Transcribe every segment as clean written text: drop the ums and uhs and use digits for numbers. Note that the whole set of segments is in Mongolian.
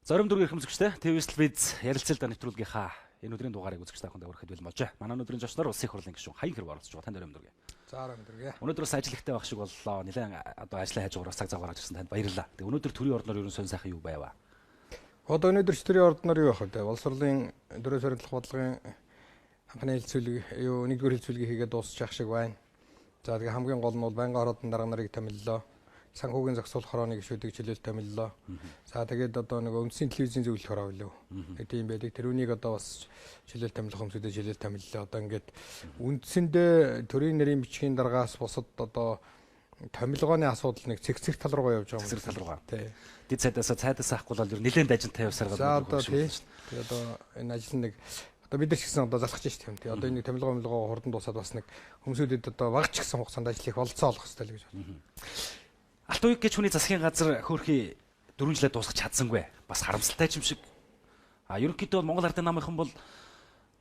Зорим дүргийн хөмсгчтэй ТV-с Viz ярилцлага нэвтрүүлгийнхаа энэ өдрийн дугаарыг үзэж таханд өргөхөд бэлмож. Манай өнөөдрийн зочноор улсын их хурлын гишүүн Хаян хэрэг оролцож байгаа. Танд өрөм дүргээ. За өрөм дүргээ. Өнөөдөр бас ажилттай байх шиг боллоо. Нилээн одоо ажлын хажуугаар цаг зав гаргаж ирсэн танд баярлалаа. Тэгээ өнөөдөр төрийн ордноор ерөн сонь сайхан юу байваа? Одоо өнөөдөр төрийн ордноор юу явах вэ? Улс хурлын 4 сарын бодлогын анхны хэлцүүлэг юу нэгдүгээр хэлцүүлгийг хийгээд дуусчих шиг байна. За тэгээ хамгийн гол нь бол байнгын ордон дарга нарыг томиллоо. Санхүүгийн зохицуулах хорооны гишүүдийг чөлөөлт томиллоо. За тэгээд одоо нэг үндсийн телевизийн зөвлөх хороо билүү. Тийм байдаг. Тэрүүнийг одоо бас чөлөөлт томилох хүмүүстэй чөлөөлт томиллоо. Одоо ингээд үндсэндээ төрийн нэрийн бичгийн даргаас бусад одоо томилгооны асуудал нэг цэгцэг тал руугаа явж байгаа юм. Цэгцэг тал руугаа. Тий. Дид цайдаас авахгүй бол ер нь нэлээд ажинтай явсаар гадна. За одоо тий. Тэгээд одоо энэ ажил нэг одоо бид нар ч гэсэн одоо залхаж штеп юм тий. Одоо энэ томилгоо хурдан дуусаад бас нэг хүмүүсүүдэд одоо багч гисэн хугацаанд ажил их болцоо олох хэрэгтэй л гэж байна. Алтан уяг гэж хүний засгийн газар хөөрхий 4 жилээ дуусгах чадсангүй. Бас харамсалтай юм шиг. Ерөнхийдөө Монгол Ардын намынхан бол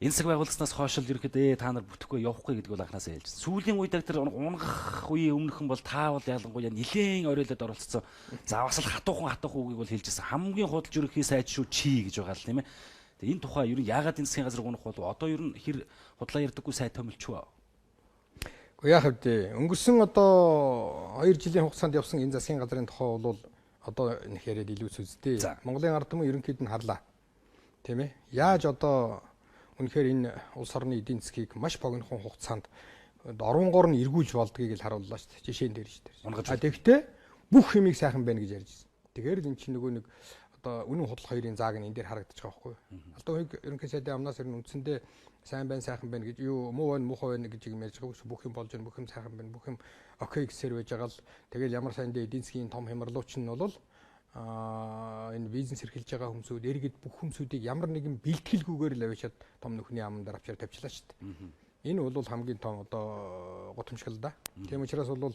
энэ цаг байгууллагаас хойш л ерөнхийдөө та нар бүтэхгүй явахгүй гэдэг бол анханасаа хэлж байна. Сүүлийн үед тэр унгах үеийн өмнөхөн бол та бол ялангуяа нилээн оройлоод оролцсон. За бас л хатуухан үгийг бол хэлж байсан. Хамгийн худалж ерөнхий сайд шүү чи гэж байгаа л тийм ээ. Тэгээ энэ тухай ер нь яагаад энэ засгийн газар гунах бол одоо ер нь хэр худлаа ярьдаггүй сайд томилчваа. Гэхдээ яах вэ? Өнгөрсөн одоо 2 жилийн хугацаанд явсан энэ засгийн газрын тухай бол одоо нэг яриад илүү сүзтэй. Монголын ард түмэн ерөнхийд нь харлаа. Тийм ээ. Яаж одоо үнэхээр энэ улс орны эдийн засгийг маш богинохон хугацаанд оронгоор нь эргүүлж болдгийг л харууллаа шүү дээ. Жишээн дээр шүү дээ. Тэгэхдээ бүх юмыг сайхан байна гэж ярьж байна. Тэгэхээр л эн чинь нөгөө нэг одоо үнэн худлах хоёрын зааг нь энэ дээр харагдаж байгаа байхгүй юу? Алтан уяг ерөнхий сайдын амнаас ирнэ үндсэндээ сайн байна сайхан байна гэж юу муу байна муухай байна гэж юм ярьж байгаа шүү. Бүх юм болж байна, бүх юм сайхан байна, бүх юм окей гэсээр байж байгаа л тэгэл ямар сайн дэ эдийн засгийн том хямралууч нь бол энэ бизнес эрхэлж байгаа хүмүүсүүд эргээд бүх хүмүүсүүдийг ямар нэгэн бэлтгэлгүйгээр л авчиад том нөхний аман дээр авчир тавьчлаа шүү дээ. Энэ бол хамгийн том одоо гутамшгал да. Тийм учраас бол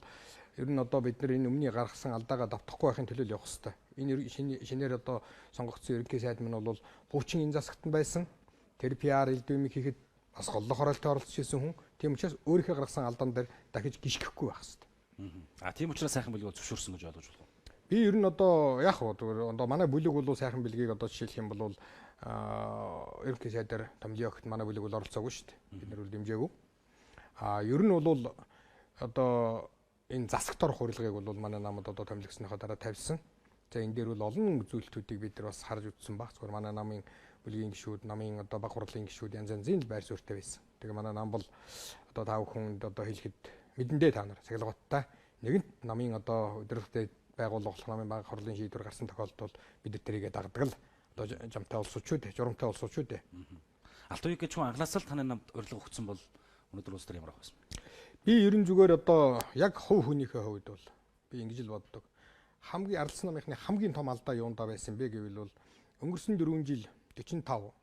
ер нь одоо бид нар энэ өмнө гаргасан алдаагаа давтахгүй байхын төлөө явах хэрэгтэй. Энэ шинээр одоо сонгогдсон ерөнхий сайд минь бол хуучин энэ засагт нь байсан. Тэр PR элдвэмиг хийхэд бас голлох хороолтод оролцож ирсэн хүн. Тийм учраас өөрийнхөө гаргасан алдаан дээр дахиж гიშгэхгүй байх хэрэгтэй. Тийм учраас сайхан бүлгийг зөвшөөрсөн гэж ойлгож байна. Би ер нь одоо яг одоо манай бүлэг бол сайхан бэлгийг одоо жишээлх юм бол ерөнхий сайдаар томлын огт манай бүлэг бол оролцоогүй шүү дээ. Бид нар бол дэмжээгүй. Ер нь бол одоо энэ засагт орох урилгыг бол манай намд одоо томилгосныхоо дараа тавьсан. За энэ дээр бол олон зүйлтүүдийг бид нар бас харж үзсэн баг. Зүгээр манай намын бүлгийн гишүүд, намын одоо баг хурлын гишүүд янз янзын байр суурьтай байсан. Тэгээ манай нам бол одоо та бүхэнд одоо хэлэхэд мэдэндээ та нар цахилгааттай нэгэнт намын одоо өдөрлөгтэй байгууллага болох намын баг хурлын шийдвэр гарсан тохиолдолд бид нар тэрийгэ дагдаг л одоо жамтай улсуудчууд, журамтай улсуудчууд. Алтан уяг гэж хүн анхнаасаа л таны намд урилга өгсөн бол өнөөдөр улс төр ямар байх вэ? Би ерөн зүгээр одоо яг хувь хүнийхээ хувьд бол би ингэж л боддог. Хамгийн ардсан намынхны хамгийн том алдаа юундаа байсан бэ гэвэл бол өнгөрсөн 4 жил 45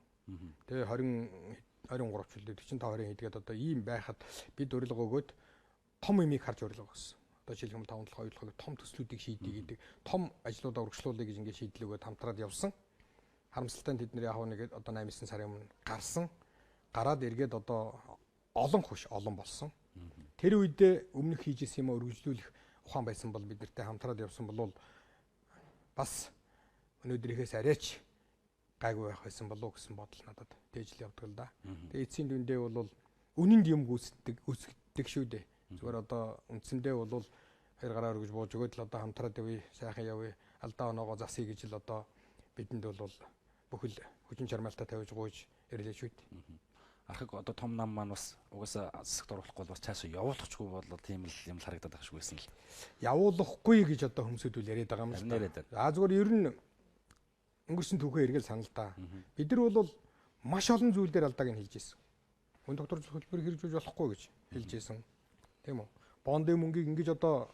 тэгээ 23 жилдээ 45-20 хийдгээд одоо ийм байхад бид урилга өгөөд том юмыг харж урилга өгсөн. Одоо жишээлбэл таван толгой ойлгох том төслүүдийг шийдэх гэдэг том ажлуудаа урагшлуулъя гэж ингээд шийдэл өгөөд хамтраад явсан. Харамсалтай нь тэд нар яг нэг одоо 8-9 сарын өмнө гараад эргээд одоо олон болсон. Тэр үедээ өмнөх хийжсэн юм өргөжлүүлэх ухаан байсан бол бид нартай хамтраад явсан бол бас өнөөдрийнхээс арайч гайгүй байх байсан болов уу гэсэн бодол надад тээж л явдаг л да. Тэгээ эцсийн дүндээ бол үнэнд юм гүйцэтгэдэг шүү дээ. Зүгээр одоо үндсэндээ бол хоёр гараа өргөж бууж өгөөд л одоо хамтраад явъя, сайхан явъя, алдаа оноогоо засъя гэж л одоо бидэнд бол бүхэл хүчин чармаалтаа тавьж гуйж ирлээ шүү дээ. Архаг одоо том нам маань бас угаасаа засагт оруулахгүй бол бас цаашаа явуулахгүй бол тийм л юм харагдаад байх шиг байсан л. Явуулахгүй гэж одоо хүмүүсүүд үл яриад байгаа юм л да. Зүгээр ер нь өнгөрсөн түүхээ эргэл санал та. Бид нар бол маш олон зүйл дээр алдааг нь хэлж ирсэн. Хүн доктор хөтөлбөр хэрэгжүүлж болохгүй гэж хэлж ирсэн. Тийм үү? Бондын мөнгийг ингэж одоо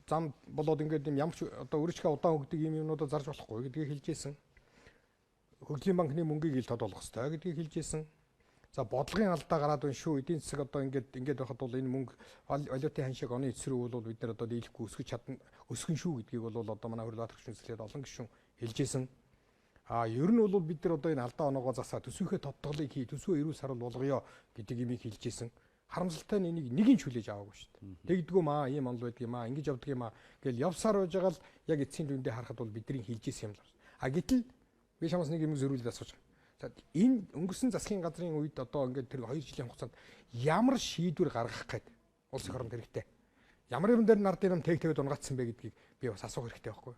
зам болоод ингээд юм ямч одоо өөрчлөгөө удаан өгдөг юм юмнуудаа зарж болохгүй гэдгийг хэлж ирсэн. Хөгжлийн банкны мөнгийг ил тод болох хэрэгтэй гэдгийг хэлж ирсэн. За бодлогын алдаа гараад байна шүү. Эдийн засаг одоо ингээд байхад бол энэ мөнгө валютын ханшиг оны эсрэг бол бид нар одоо дийлэхгүй өсгөн шүү гэдгийг бол одоо манай хөрөлт агч үндэслээд олон гишүүн хэлж ирсэн. Ер нь бол бид нар одоо энэ алдаа оноогоо засаа төсвийнхээ тодтоглыг хий, төсвөө эрүүл сарвал болгоё гэдэг юмыг хэлж ирсэн. Харамсалтай нь энийг нэг нь хүлээж аваагүй шүү дээ. Тэгдэггүй маа, ийм онл байдаг юм аа, ингэж явдаг юм аа гэл явсаар байж байгаа л яг эцсийн дүндээ харахад бол бидний хэлж ирсэн юм л. Гэтэл Би чамаас нэг юм зөрүүлээд асууж байгаа. За энэ өнгөрсөн засгийн газрын үед одоо ингээд тэр 2 жилийн хугацаанд ямар шийдвэр гаргах гээд улс их оронд хэрэгтэй. Ямар юм дээр нар дээр тэгтэйд унгацсан бэ гэдгийг би бас асуух хэрэгтэй байхгүй.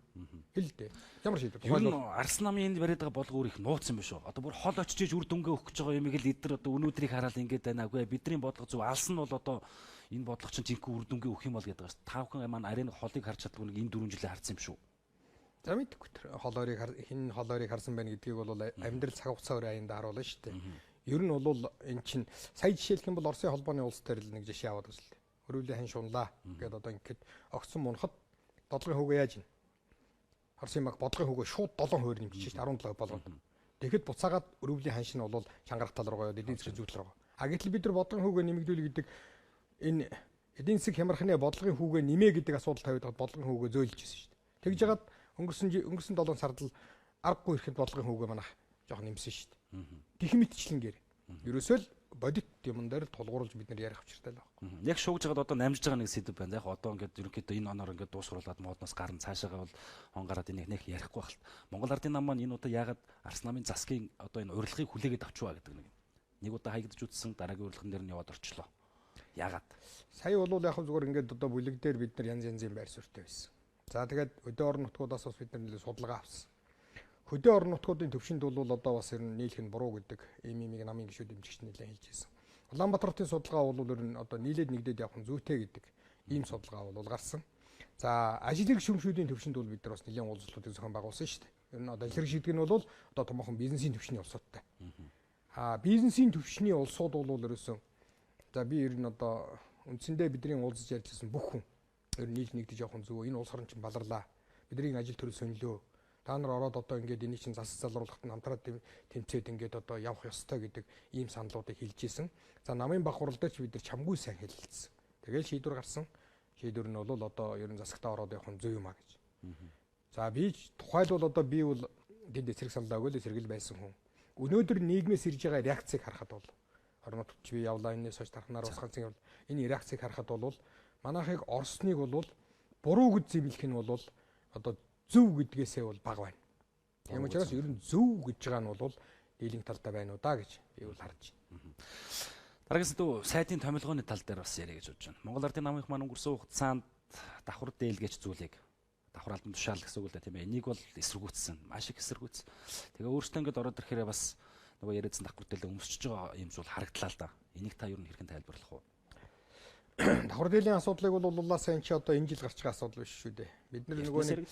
Хэл дээ. Ямар шийдвэр? Ер нь Арс намын энд бариад байгаа болгоо их нууцсан биш үү? Одоо бүр хол очиж үр дүнгээ өгөх гэж байгаа юмыг л эдгээр одоо өнөөдрийг хараад ингээд байна. Үгүй бидний бодлого зөв алс нь бол одоо энэ бодлого чинь жинхэнэ үр дүнгээ өгөх юм бол гэдэг байна. Та бүхэн маань арийн холыг харж чаддгүй нэг энэ 4 жилээ харсан юм шүү. За мэдгүй тэр хин холоорыг харсан байна гэдгийг бол амьдрал цаг хугацаа өөр аянд харуулна шүү дээ. Ер нь бол эн чинь сая жишээлх юм бол Оросын холбооны улс төр л нэг жишээ аваад үзлээ. Хөрвөлийн хань шунлаа гэдэг одоо ингээд огцсон мунахад бодлогын хүүгээ яаж ийн. Оросын баг бодлогын хүүгээ шууд 7 хувиар нэмчихэж 17 болгоно. Тэгэхэд буцаагаад өрөвлийн ханш нь бол чангарах тал руугаа эдийн засгийн зүйтлэр байгаа. А гэтэл бид нар бодлогын хүүгээ нэмэгдүүлэх гэдэг энэ эдийн засаг хямрахны бодлогын хүүгээ нэмээ гэдэг асуудал тавиад бодлогын хүүгээ зөөлж ирсэн шүү дээ. Тэгж жагаад өнгөрсөн 7 сард л аргагүй ирэхэд бодлогын хүүгээ манайх жоохон нэмсэн шүү дээ. Тэх мэтчлэнгээр. Ерөөсөө л бодит юмн дээр тулгуурлаж бид нар ярих авчиртай л байна. Яг шуугж байгаад одоо намжиж байгаа нэг сэдв байна. Яг одоо ингээд ерөнхийдөө энэ оноор ингээд дуусруулад модноос гарна цаашаагаа бол хонгараад энийг нэг ярихгүй байна. Монгол Ардын нам маань энэ удаа яагаад Арс намын засгийн одоо энэ урилгыг хүлээгээд авчваа гэдэг нэг удаа хаягдж үтсэн дараагийн урилган дээр нь яваад орчлоо. Яагаад? Сая бол яг зүгээр ингээд одоо бүлэг дээр бид нар янз янзын байр суурьтай байсан. За тэгээд өдөө орон нутгуудаас бас бид нар нэлээд судалгаа авсан. Хөдөө орон нутгуудын төвшөнд бол одоо бас ер нь нийлэх нь буруу гэдэг имийг намын гишүүд дэмжигч нэлээд хэлж байсан. Улаанбаатарын судалгаа бол ер нь одоо нийлээд нэгдээд явах нь зүйтэй гэдэг ийм судалгаа бол гарсан. За ажил хэрэг шүүмшүүдийн төвшөнд бол бид нар бас нэлээд уулзалтуудыг зохион байгуулсан шүү дээ. Ер нь одоо ажил хэрэг шийдвэр нь бол одоо томоохон бизнесийн төвшний улсуудтай. Бизнесийн төвшний улсууд бол ерөөсөн за би ер нь одоо үндсэндээ бидний уулзаж ярьжсэн бүх хүн ер нь нийл нэгдэж явах нь зөв. Энэ улс орн чинь баларлаа. Бидний ажил төрөл сонилоо. Та нар ороод одоо ингээд энийг чинь засаж залруулахад нь хамтраад тэмцээд ингээд одоо явах ёстой гэдэг ийм саналуудыг хэлж исэн. За намын баг хурал дээр ч бид нар чамгүй сайн хэлэлцсэн. Тэгэл шийдвэр гарсан. Шийдвэр нь бол одоо ер нь засагтаа ороод явах нь зөв юм а гэж. За би тухайлбал одоо би бол тэнд эсрэг саналаа өгөөл эсрэгэл байсан хүн. Өнөөдөр нийгмээс ирж байгаа реакцийг харахад бол орон нутгад би явлаа энэс хойш тархнаар ус ганцхан явал энэ реакцийг харахад бол манайхыг Оросныг бол буруу гэж зэмлэх нь бол одоо зөв гэдгээсээ бол бага байна. Тийм учраас ер нь зөв гэж байгаа нь бол дийлэнх талтай байна уу да гэж би бол харж байна. Дараагаас дөө сайдын томилгооны тал дээр бас яриа гэж бодож байна. Монгол Ардын намынх маань өнгөрсөн хугацаанд давхар дээлгэж зүйлийг давхар албан тушаал гэсэн үг л да тийм ээ. Энийг бол эсэргүүцсэн. Маш их эсэргүүц. Тэгээ өөртөө ингэж ороод ирэхээр бас нөгөө яриадсан давхар дээлээ өмсөж байгаа юм зүйл харагдлаа л да. Энийг та ер нь хэрхэн тайлбарлах вэ? Давхар дээлийн асуудлыг бол уллаасаа энэ чи одоо энэ жил гарч байгаа асуудал биш шүү дээ. Бид нар нөгөө нэг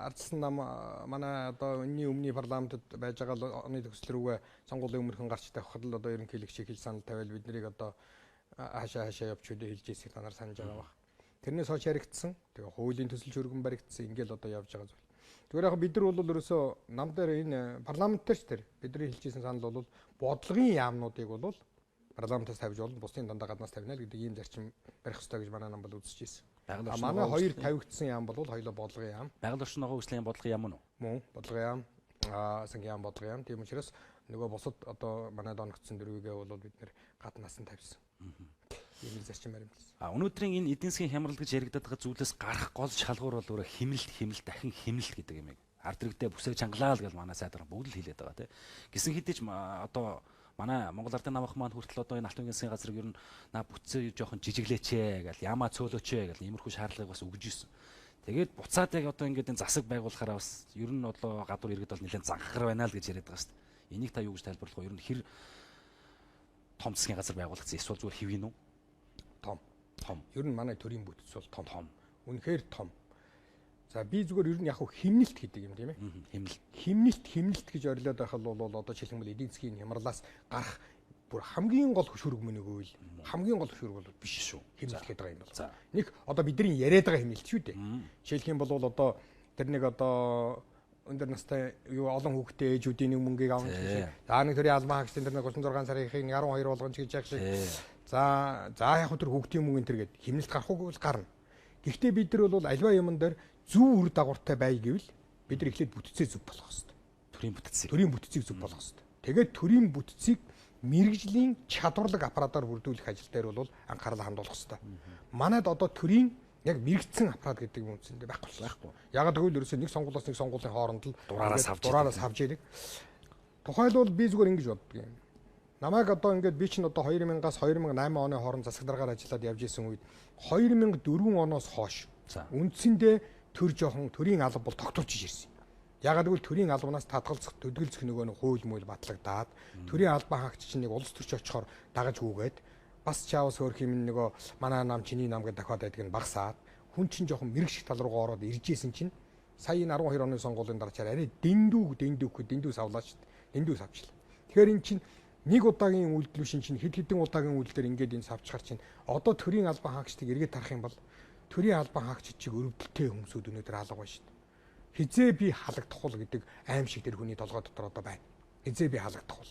ардсан нам манай одоо энэний өмнө парламентод байж байгаа оны төгсөл рүүгээ сонгуулийн өмнөхөн гарч тавихад л одоо ерөнхийлөгчийг хэл санал тавиал биднийг одоо хаашаа явж үдэ хэлж ирсийг та нар санаж байгаа баг. Тэрнээс хойш яригдсан. Тэгээ хуулийн төсөл журган баригдсан. Ингээл одоо явж байгаа зүйл. Тэгвэл яг бид нар бол ерөөсөө нам дээр энэ парламент дээр ч тэр бидний хэлжсэн санал бол бодлогын яамнуудыг бол парламентаас тавьж болно, бусдын дандаа гаднаас тавина л гэдэг ийм зарчим барих ёстой гэж манай нам бол үзэж ирсэн. Манай хоёр тавигдсан яам бол хоёулаа бодлогын яам. Байгаль орчин ногоон хүслийн бодлогын яам уу? Мөн бодлогын яам, сангийн яам бодлогын яам. Тийм учраас нөгөө бусад одоо манай доногдсон дөрвигээ бол бид нэр гаднаас нь тавьсан. Ийм зарчим баримтсан. Өнөөдрийн энэ эдийн засгийн хямрал гэж яригдаад байгаа зүйлээс гарах гол шалгуур бол өөрөө хэмнэлт дахин хэмнэлт гэдэг юм. Ард иргэдээ бүсээ чангалаа л гэж манай сайдар бүгд л хэлээд байгаа тийм. Гисэн хэдий ч одоо манай Монгол Ардын намынх маань хүртэл одоо энэ алтан үнгийн засгийн газрыг ер нь бүтцээ жоохон жижиглээчээ гэл ямаа цөөлөөчээ гэл иймэрхүү шаардлагыг бас өгж ирсэн. Тэгээд буцаад яг одоо ингээд энэ засаг байгуулахаараа бас ер нь одоо гадуур иргэд бол нэлээд занхахар байна л гэж яриад байгаа шүү дээ. Энийг та юу гэж тайлбарлах вэ? Ер нь хэр том засгийн газар байгуулагдсан эсвэл зүгээр хэвийн үү? Том. Ер нь манай төрийн бүтц бол том. Үнэхээр том. За би зүгээр ер нь яг хэмнэлт гэдэг юм тийм ээ. Хэмнэлт гэж орилоод байх бол одоо жишээлбэл эдийн засгийн хямралаас гарах бүр хамгийн гол хөшүүрэг мөн өгөөл. Хамгийн гол хөшүүрэг бол биш шүү. Хэмнэлт гэдэг байгаа юм бол. Нэг одоо бидний яриад байгаа хэмнэлт шүү дээ. Жишээлх юм бол одоо тэр нэг одоо өндөр настай юу олон хүүхдтэй ээжүүдийн нэг мөнгийг авах шиг. За нэг төрийн албан хаагчдын тэр нэг 36 сарынхыг 12 болгоно гэж яах шиг. За яг тэр хүүхдийн мөнгө энэ гээд хэмнэлт гарах уу гэж гарна. Гэхдээ бид нар бол альва юмн дээр зөв үр дагавартай бай гэвэл бид нар эхлээд бүтцээ зөв болгох хэрэгтэй. Төрийн бүтцийг зөв болгох хэрэгтэй. Тэгээд төрийн бүтцийг мэрэгжлийн чадварлаг аппаратаар бүрдүүлэх ажил дээр бол анхаарлаа хандуулах хэрэгтэй. Манайд одоо төрийн Яг мэрэгцэн аппарат гэдэг юм үндсэндээ байхгүй. Ягаад гэвэл ерөөсөө нэг сонгуулиас нэг сонгуулийн хооронд л дураараас авч идэг. Тухайлбал би зүгээр ингэж боддог юм. Намайг одоо ингээд би чинь одоо 2000-аас 2008 оны хооронд засаг даргаар ажиллаад явж исэн үед 2004 оноос хойш үндсэндээ төрийн алба бол тогтворч ирсэн. Ягаад гэвэл төрийн албанаас татгалзах төдөлцөх нөгөө нэг хууль мөл батлагдаад төрийн албан хаагч чинь нэг улс төрч очихоор дагаж хүүгээд бас чаавс хөөх юм нөгөө манай нам чиний нам гэдэг дахиад байдаг нь багасаад хүн чинь жоохон мэрэгших тал руугаа ороод иржсэн чинь сая энэ 12 оны сонгуулийн дараачаар арай дэндүү савлаа шүү дээ. Дэндүү савчлаа. Тэгэхээр эн чинь нэг удаагийн үйлдэл биш чинь хэд хэдэн удаагийн үйлдэлээр ингээд энэ савчгаар чинь одоо төрийн албан хаагчдыг эргээд тарах юм бол төрийн албан хаагч чиг өрөвдөлтэй хүмүүсүүд өнөөдөр алга байна шүү дээ. Хизээ би халагдах уу гэдэг аимшиг тэр хүний толгой дотор одоо байна. Хизээ би халагдах уу.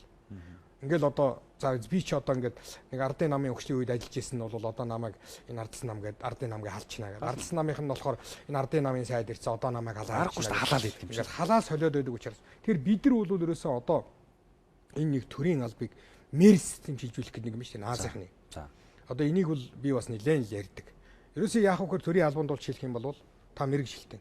Ингээл одоо за би ч одоо ингээд нэг ардын намын өгчлийн үед ажиллаж исэн нь бол одоо намайг энэ ардсан нам гэдэг ардын намыг халчна гэдэг. Ардсан намынх нь болохоор энэ ардын намын сайд ирсэн одоо намайг халаад халаал гэдэг юм шиг. Халаа солиод байдаг учраас тэр бид нар бол ерөөсөө одоо энэ нэг төрийн албыг мэр систем шилжүүлэх гэдэг юм шүү дээ. Наазахны. За. Одоо энийг бол би бас нэлээд ярьдаг. Ерөөсөө яах вэ гэхээр төрийн албанд бол шилжих юм бол та мэрэгжилтэн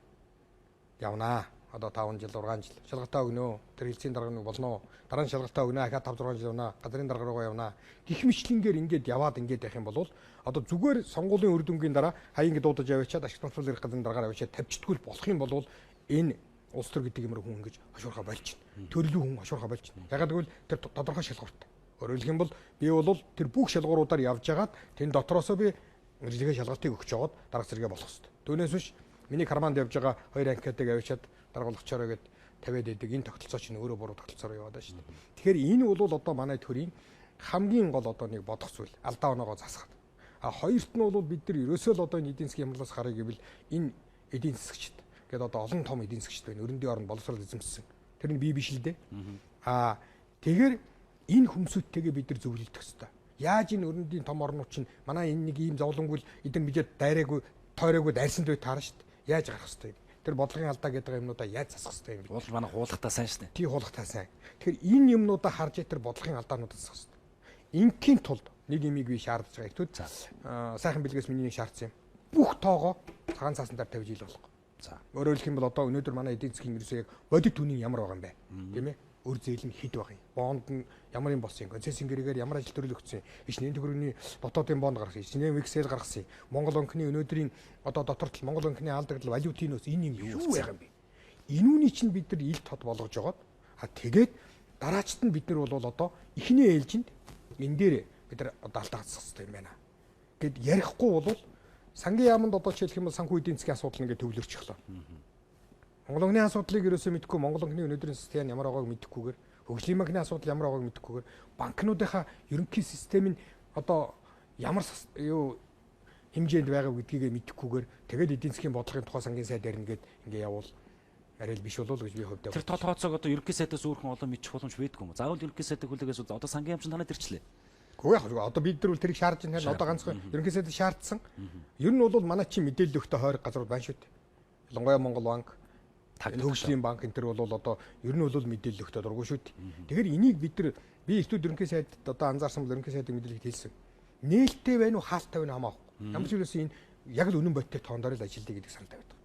явнаа. Одоо 5 жил 6 жил шалгалтаа өгнө. Тэр хэлцийн дарга болно. Дараа нь шалгалтаа өгнө. Ахаа 5 6 жил явнаа. Газрын дарга руугаа явнаа. Гэх мэтлэнгээр ингээд яваад ингээд байх юм бол одоо зүгээр сонгуулийн үр дүнгийн дараа хаяа ингээд дуудаж яваачаад ашиг томцол ирэх газрын дараагаар яваачаад тавьчихтгүй болох юм бол энэ улс төр гэдэг юмруу хүн ингэж хошуурхаа болчихно. Төрлөө хүн хошуурхаа болчихно. Ягаад гэвэл тэр тодорхой шалгууртай. Өөрөөр хэлэх юм бол би бол тэр бүх шалгууруудаар явж хагаад тэн дотроосоо би мэржлэгээ шалгалтыг өгч жагаад дарга зэрэгээ болох хэрэгтэй. Түүнээс биш миний карманд явж байгаа 2 анкетыг авчиад дарга болгочоороо гэд тавиад идэг энэ тогтолцоо чинь өөрөө буруу тогтолцоор яваад байна шүү дээ. Тэгэхээр энэ бол одоо манай төрийн хамгийн гол одоо нэг бодох зүйл алдаа оноогоо засах. А хоёрт нь бол бид нар ерөөсөө л одоо эдийн засгийн хямралаас харъя гэвэл энэ эдийн засгчд гэдэг одоо олон том эдийн засгчд байна. Өрөндийн орнд боловсрол эзэмшсэн. Тэр нь бий биш л дээ. А тэгэхээр энэ хүмүүстэйгээ бид нар зөвлөлдөх хэрэгтэй. Яаж энэ өрөндийн том орнууд чинь манай энэ нэг ийм зовлонгуул эдэн бидэд дайраагүй тойроогүй дайрсан дэй таарна шүү дээ. Яаж гарах хэрэгтэй. Тэр бодлогын алдаа гэдэг юмнуудаа яаж засах хэрэгтэй юм бэ? Уул манай хуулгатаа сайн шүү дээ. Тий хуулгатаа сайн. Тэгэхээр энэ юмнуудаа харж тэр бодлогын алдаануудаа засах хэрэгтэй. Ингийн тулд нэг имийг би шаардж байгаа. Ихтүүд сайхан бэлгээс миний нэг шаардсан юм. Бүх тоогоо цагаан цаасан дээр тавьж ил болох. За. Өөрөөр хэлэх юм бол одоо өнөөдөр манай эдийн засгийн ерөөсөө яг бодит үнийн ямар байгаа юм бэ? Тийм ээ? Өр зээл нь хэд байгаа юм? Бонд нь ямар юм болсон юм? Концессийн гэрээгээр ямар ажил төрөл өгсөн юм? Ичнээн төгрөгийн дотоодын бонд гаргасан. Ичнээн вексэл гаргасан. Монгол банкны өнөөдрийн одоо дотортол Монгол банкны алдагдал валютын нөөц энэ юм юу байгаа юм бэ? Энүүний чинь бид нар ил тод болгож жагаад тэгээд дараачд нь бид нар бол одоо эхний ээлжинд энэ дээр бид нар одоо алдаа хасах хэрэгтэй юм байна. Гэд ярихгүй бол сангийн яамд одоо ч хэлэх юм бол санхүү эдийн засгийн асуудал ингээд төвлөрч эхлэв. Монгол банкны асуудлыг ерөөсөө мэдэхгүй, Монгол банкны өнөөдрийн систем ямар байгааг мэдэхгүйгээр, хөгжлийн банкны асуудал ямар байгааг мэдэхгүйгээр, банкнуудынхаа ерөнхий систем нь одоо ямар хэмжээнд байгаа гэдгийг мэдэхгүйгээр тэгээд эдийн засгийн бодлогын тухай сангийн сайд ярина гэд ингээд явуул арай л биш болов уу гэж би хувьдаа. Тэр тооцоог одоо ерөнхий сайдаас өөрхөн олон мэдчих боломж байдгүй юм. Заавал ерөнхий сайдыг хүлээгээс одоо сангийн яамчин танад ирчлээ. Гэхдээ яг одоо бид нар бол тэрийг шаардж байгаа. Одоо ганцхан ерөнхий сайд шаардсан. Ер нь бол манай чинь мэдээлэл өгтөө хойрог газрууд байна шүү дээ. Ялангуяа Монгол банк, хөгжлийн банк энэ төр бол одоо ер нь бол мэдээлэл өгтөө дурггүй шүү дээ. Тэгэхээр энийг бид нар би ихтүүд ерөнхий сайд одоо анзаарсан бол ерөнхий сайдын мэдээлэлд хэлсэн. Нээлттэй байна уу, хаалттай байна хамаагүй. Ямар ч үеэс энэ яг л үнэн бодиттой тооноор л ажилдаа гэдэг санаатай байдаг.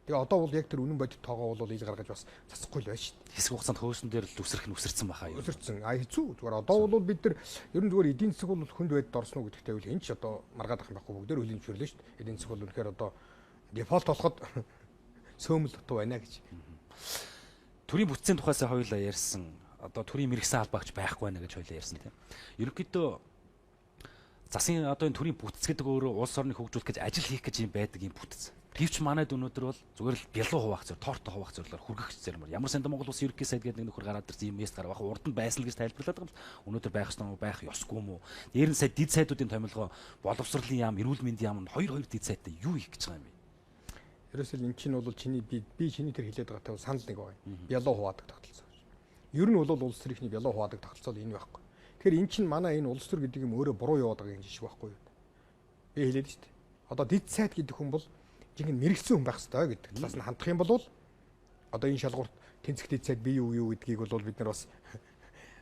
Тэгээ одоо бол яг тэр үнэн бодит тоогоо бол ил гаргаж бас цацхгүй л байна шүү дээ. Хэсэг хугацаанд хөөсөн дээр л үсрэх нь үсэрсэн баха юу. Үсэрсэн. Хэцүү. Зүгээр одоо бол бид нар ер нь зүгээр эдийн засаг бол хүнд байдалд орсон уу гэдэгтэй үл хэн ч одоо маргаад ах юм байхгүй бүгдээр хөлийн зөвшөөрлөө шүү дээ. Эдийн засаг бол үнэхээр одоо дефолт болоход сөөмөл дутуу байна гэж. Төрийн бүтцийн тухайсаа хоёулаа ярьсан. Одоо төрийн мэрэгсэн албаагч байхгүй байна гэж хоёулаа ярьсан тийм. Ерөнхийдөө засгийн одоо энэ төрийн бүтц гэдэг өөрөө улс орныг хөгжүүлэх гэж ажил хийх гэж юм байдаг юм бүтц. Тэвч манайд өнөөдөр бол зүгээр л бялуу хуваах зөв, торто хуваах зөвлөөр хүргэх зэрмэр. Ямар санд Монгол улс ерөнхий сайд гэдэг нэг нөхөр гараад ирсэн юм мест гарах урд нь байсан л гэж тайлбарлаад байгаа юм. Өнөөдөр байх ёстой юм уу, байх ёсгүй юм уу? Дээр нь сая дид сайдуудын томилгоо, боловсролын яам, эрүүл мэндийн яам нь хоёр дид сайдтай юу хийх гэж байгаа юм бэ? Ерөөсөө энэ чинь бол чиний би чиний тэр хэлээд байгаатай санал нэг байна. Бялуу хуваадаг тогтолцоо. Ер нь бол улс төрийнхний бялуу хуваадаг тогтолцоо энэ байхгүй. Тэгэхээр эн чинь манай энэ улс төр гэдэг юм өөрөө буруу яваад байгаа юм шиг байхгүй юу? Би хэлээд шүү дээ. Одоо дид сайд гэдэг хүн бол жинхэнэ мэрэгсэн хүн байх хэрэгтэй гэдэг талаас нь хандах юм бол одоо энэ шалгуурт тэнцэх дид сайд бий юу гэдгийг бол бид нар бас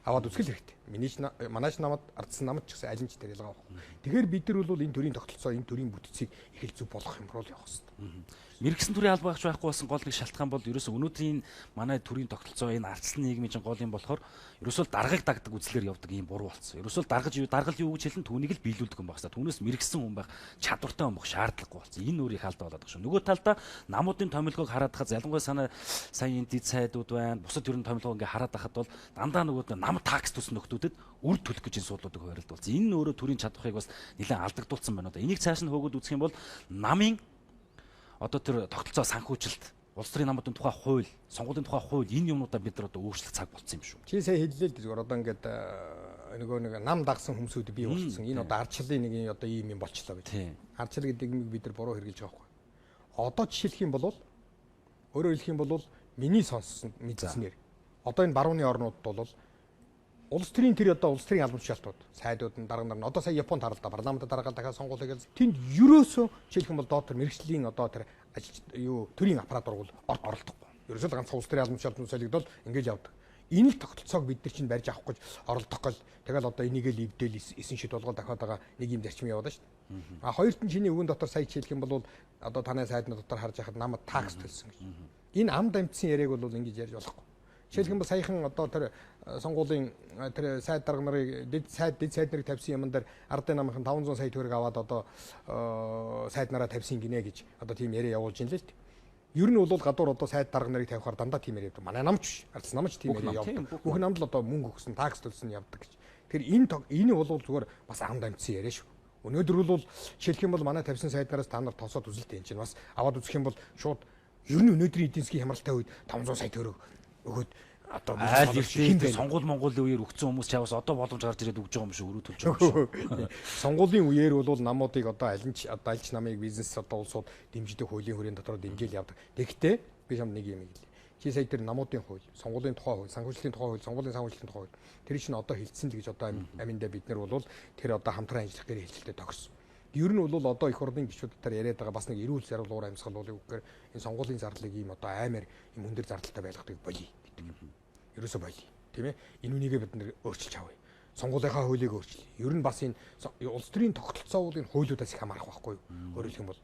аваад үзэх хэрэгтэй. манайч намад ардсан намд ч гэсэн аль нь ч тэр ялгаа байхгүй. Тэгэхээр бид нар бол энэ төрлийн тогтолцоо, энэ төрлийн бүтцийг их л зөв болгох юм руу явах хэрэгтэй. Мэргэсэн төрийн албаагч байхгүй болсон гол нэг шалтгаан бол ерөөсөө өнөөдрийн манай төрийн тогтолцоо энэ ардсан нийгмийн чинь гол юм болохоор ерөөсөө даргыг дагдаг үзлээр явдаг юм буруу болсон. Ерөөсөө даргал юу гэж хэлэн түүнийг л биелүүлдэг юм багсаа. Түүнээс мэргэсэн хүн байх, чадвартай хүн байх шаардлагагүй болсон. Энэ өөр их алдаа болоод байгаа шүү. Нөгөө талдаа намуудын томилгоог хараад хахад ялангуяа сайн энэ дэд сайдууд байна. Бусад төрлийн томилгоо ингээ хараад хахад бол дандаа нөгөө нам такс төс нөхдүүдэд үр төлөх гэж энэ суудлуудыг хуваарлуулсан. Энэ өөрөө төрийн чадварыг бас нэлээд алдагдуулсан байна. Одоо энийг цааш нь хөөгд үзэх юм бол намын одоо тэр тогтолцоо санхүүжилт, улс төрийн намуудын тухай хууль, сонгуулийн тухай хууль энэ юмнуудаа бид нар одоо өөрчлөх цаг болсон юм шүү. Чи сая хэллээ л дээ. Одоо ингээд нөгөө нам дагсан хүмүүсүүд бий болсон. Энэ одоо ардчлалын нэг одоо ийм юм болчлоо гэж. Ардчлал гэдэг юм бид нар буруу хэрэгжилж байгаа байхгүй. Одоо жишээлх юм бол өөрөөр хэлэх юм бол миний сонссон мэдснээр одоо энэ барууны орнуудад бол улс төрийн тэр одоо улс төрийн албан тушаалтууд, сайдууд нь дарга нар нь одоо сая Японд харалта парламент дараагаад дахиад сонгуул хийгээл тэнд ерөөсөө жишээлх юм бол доод тэр мэрэгжлийн одоо тэр төрийн аппарат ургуул оролдохгүй. Ерөөсөө ганц улс төрийн албан тушаалтууд солигдол ингээд явдаг. Энэ л тогтолцоог бид нар чинь барьж авах гэж оролдох гэж тэгэл одоо энийг л эвдээл эсэн шид болгоод дахиад байгаа нэг юм зарчим яваад шүү дээ. А хоёрт нь чиний өвөн дотор сая жишээлх юм бол одоо танай сайдны дотор харж байхад намайг такс төлсөн гэж. Энэ амд амтсан яриаг бол ингэж ярьж болохгүй. Жишээлх юм бол саяхан одоо тэр сонгуулийн тэр сайд дарга нарыг дэд сайд нарыг тавьсан юм дээр ардын намынхан 500 сая төгрөг аваад одоо сайд нараа тавьсан гинэ гэж одоо тийм яриа явуулж ин л дээ. Ер нь бол гадуур одоо сайд дарга нарыг тавихаар дандаа тийм яриа явдаг. Манай намч биш. Ардсан намч тийм яриа явдаг. Бүх намд л одоо мөнгө өгсөн, такс төлсөн явдаг гэж. Тэгэхээр энэ бол зүгээр бас амд амтсан яриа шүү. Өнөөдөр бол жишээлх юм бол манай тавьсан сайд нараас та нар тосоод үзэлтэй энэ чинь бас аваад үзэх юм бол шууд ер нь өнөөдрийн эдийн засгийн хямралтай үед 500 сая төгрөг өгөөд одоо сонгуул Монголын үеэр өгсөн хүмүүс чаваас одоо боломж гарч ирээд өгж байгаа юм шиг өрөө төлж байгаа шүү. Сонгуулийн үеэр бол намуудыг одоо альч намыг бизнес одоо улсууд дэмждэг хуулийн хүрээний дотор дэмжээл явдаг. Тэгэхдээ би чамд нэг юм хэлье. Чи сая тэр намуудын хууль, сонгуулийн тухай хууль, санхүүжилтийн тухай хууль, сонгуулийн санхүүжилтийн тухай хууль тэр чинь одоо хэлсэн л гэж одоо аминдаа бид нар бол тэр одоо хамтран ажиллах дээр хэлэлтэд төгссөн. Ер нь бол одоо их ордын гишүүд дотор яриад байгаа бас нэг эрүүл зарвал уур амьсгал бол үгээр энэ сонгуулийн зарлыг ийм одоо аймаар юм өндөр зардалтай байлгадаг болий гэдэг юм. Ерөөсөө болий. Тийм ээ. Энэ үнийгээ бид нэр өөрчилж авъя. Сонгуулийнхаа хуулийг өөрчилъя. Ер нь бас энэ улс төрийн тогтолцоолын хуулиудаас их хамаарах байхгүй юу? Өөрөөр хэлэх юм бол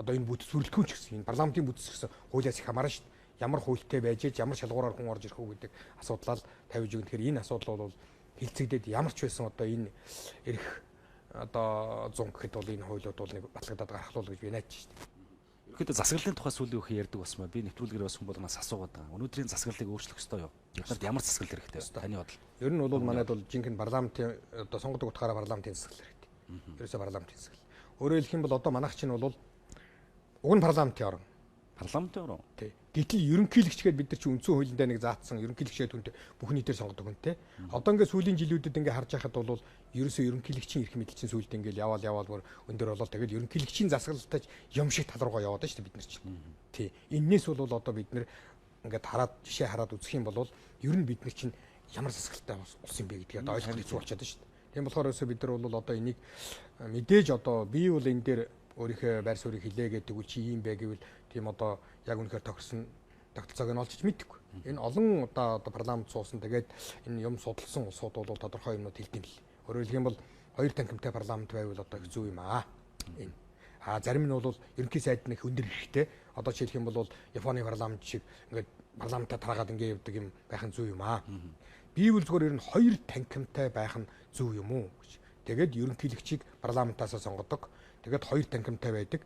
одоо энэ бүтэц бүрэлдэхүүн ч гэсэн энэ парламентын бүтэц гэсэн хуулиас их хамаарна шүү дээ. Ямар хуультай байж ээж ямар шалгуураар хүн орж ирэх үү гэдэг асуудлаа тавьж өгнө. Тэгэхээр энэ асуудал бол хилцэгдээд ямар ч байсан одоо энэ эрх одоо 100 гэхэд бол энэ хуулиуд бол нэг батлагдаад гарахлуул гэж би найдаж шүү дээ. Ерөнхийдөө засаглалын тухай сүүлийн үеийн ярьдаг басмаа би нэвтрүүлгээр бас хүн болгоноос асуугаад байгаа. Өнөөдрийн засаглалыг өөрчлөх ёстой юу? Биднэрт ямар засаглал хэрэгтэй вэ? Таны бодол. Ер нь бол манайд бол жинхэнэ парламентын одоо сонгодог утгаараа парламентын засаглал хэрэгтэй. Ерөөсөө парламентын засаглал. Өөрөөр хэлэх юм бол одоо манайх чинь бол уг нь парламентын орн. Парламентын орн. Тий. Гэтэл ерөнхийлөгчгээд бид нар чи үндсэн хуулиндаа нэг заасан ерөнхийлөгчтэй хүнтэй бүх нийтээр сонгодог хүнтэй. Одоо ингээд сүүлийн жилүүдэд ингээд харж байхад бол ерөөсөө ерөнхийлөгчийн эрх мэдэлчин сүулт ингээд яваал бүр өндөр болоод тэгээд ерөнхийлөгчийн засаглалтайч юм шиг тал руугаа яваад байна шүү дээ бид нар чинь. Тий. Эннээс бол одоо бид нар ингээд хараад жишээ хараад үзэх юм бол ер нь бид нар чинь ямар засаглалтай улс юм бэ гэдгийг одоо ойлгох хэцүү болчиход байна шүү дээ. Тийм болохоор өсөө бид нар бол одоо энийг мэдээж одоо би бол энэ дээр өөрийнхөө байр суурийг хилээгээд тэгвэл чи юм бэ гэвэл тийм одоо яг үнэхээр тохирсон тогтолцоог нь олж мэдэхгүй. Энэ олон одоо парламент суусан тэгээд энэ юм судалсан улсууд бол тодорхой юмнууд хэлдэг юм л. Өөрөөр хэлэх юм бол хоёр танхимтай парламент байвал одоо хэцүү юм аа. Энэ зарим нь бол ерөнхий сайд нэг өндөр хэрэгтэй. Одоо жишээлх юм бол Японы парламент шиг ингээд парламентаа тараагаад ингээд явдаг юм байх нь зөв юм аа. Би бол зүгээр ер нь хоёр танхимтай байх нь зөв юм уу гэж. Тэгээд ерөнхийлөгчийг парламентаасаа сонгодог. Тэгээд хоёр танхимтай байдаг.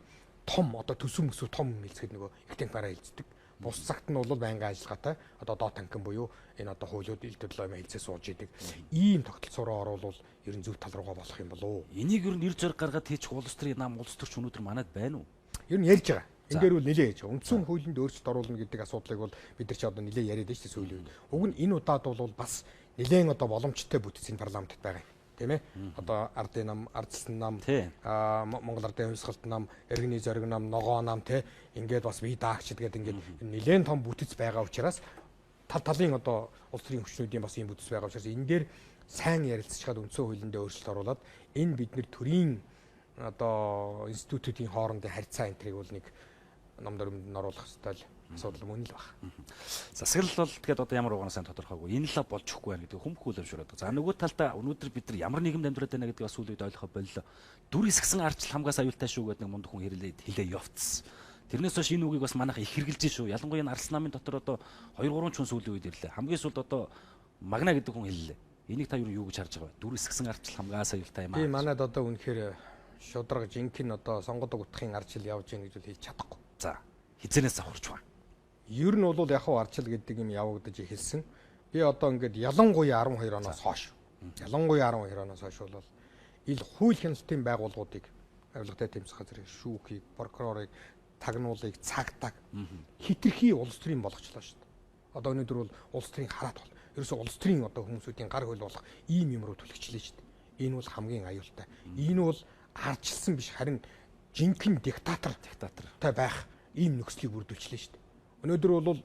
Том одоо төсөв мөсөв том хэлцгээд нөгөө их танхимаараа хэлцдэг. Бус цагт нь бол байнгын ажиллагаатай одоо доод танхим буюу энэ одоо хуулиуд ил төрлөө хэлцээ сууж идэг. Ийм тогтолцоороо оруулал ер нь зөв тал руугаа болох юм болов уу? Энийг ер нь нэр зориг гаргаад хийчих улс төрийн нам улс төрч өнөөдөр манайд байна уу? Ер нь ярьж байгаа. Энэ дээр бол нэлээ ярьж байгаа. Үндсэн хуулинд өөрчлөлт оруулна гэдэг асуудлыг бол бид нар ч одоо нэлээ яриад байна шүү дээ сүүлийн үед. Уг нь энэ удаад бол бас нэлээд одоо боломжтой бүтц энэ парламентд байгаа юм. Тийм ээ. Одоо ардын нам, ардсан нам, Монгол ардын хувьсгалт нам, иргэний зориг нам, ногоо нам те ингээд бас бие даагч гэдэг ингээд нэлээд том бүтэц байгаа учраас талын одоо улс төрийн хүчнүүдийн бас ийм бүтэц байгаа учраас энэ дээр сайн ярилцчихад үндсэн хуулиндээ өөрчлөлт оруулад энэ бидний төрийн одоо институтуудын хоорондын харьцаа энтрийг бол нэг ном дөрмөнд нь оруулах хэрэгтэй л асуудал мөн л баг. Засаглал бол тэгээд одоо ямар угаанаа сайн тодорхойгүй. Энэ л болж өгөхгүй байна гэдэг хүмүүх үлэмшөрөд. За нөгөө талдаа өнөөдөр бид нар ямар нийгэмд амьдраад байна гэдгийг бас сүүлийн үед ойлгохоо боллоо. Дүр хэсгсэн арчил хамгаас аюултай шүү гэдэг нэг мундаг хүн хэлээ явцсан. Тэрнээс хойш энэ үгийг бас манайх их хэрэгжилж шүү. Ялангуяа энэ Арслан намын дотор одоо 2 3 хүн сүүлийн үед ирлээ. Хамгийн сүүлд одоо Магна гэдэг хүн хэллээ. Энийг та юу гэж харж байгаа вэ? Дүр хэсгсэн арчил хамгаас аюултай юм аа. Би манайд одоо үнэхээр шудраг жинхэнэ одоо сонгодог утгын арчил явж гин гэж хэлж чадахгүй. За хизэнээс авахарч байна. Ер нь бол яг арчил гэдэг юм явагдаж эхэлсэн. Би одоо ингээд ялангуяа 12 оноос хойш. Ялангуяа 12 оноос хойш бол ил хууль хяналтын байгууллагуудыг авилгатай тэмцэх газрыг, шүүхийг, прокурорыг, тагнуулыг, цагтааг хитрхи улс төрийн болгочлоо шүү дээ. Одоо өнөөдөр бол улс төрийн хараат бол. Ерөөсөө улс төрийн одоо хүмүүсүүдийн гар хөл болох ийм юм руу түлхчлээ шүү дээ. Энэ бол хамгийн аюултай. Энэ бол арчилсан биш харин жинхэнэ диктатортай байх ийм нөхцөлийг бүрдүүлчихлээ шүү дээ. Өнөөдөр бол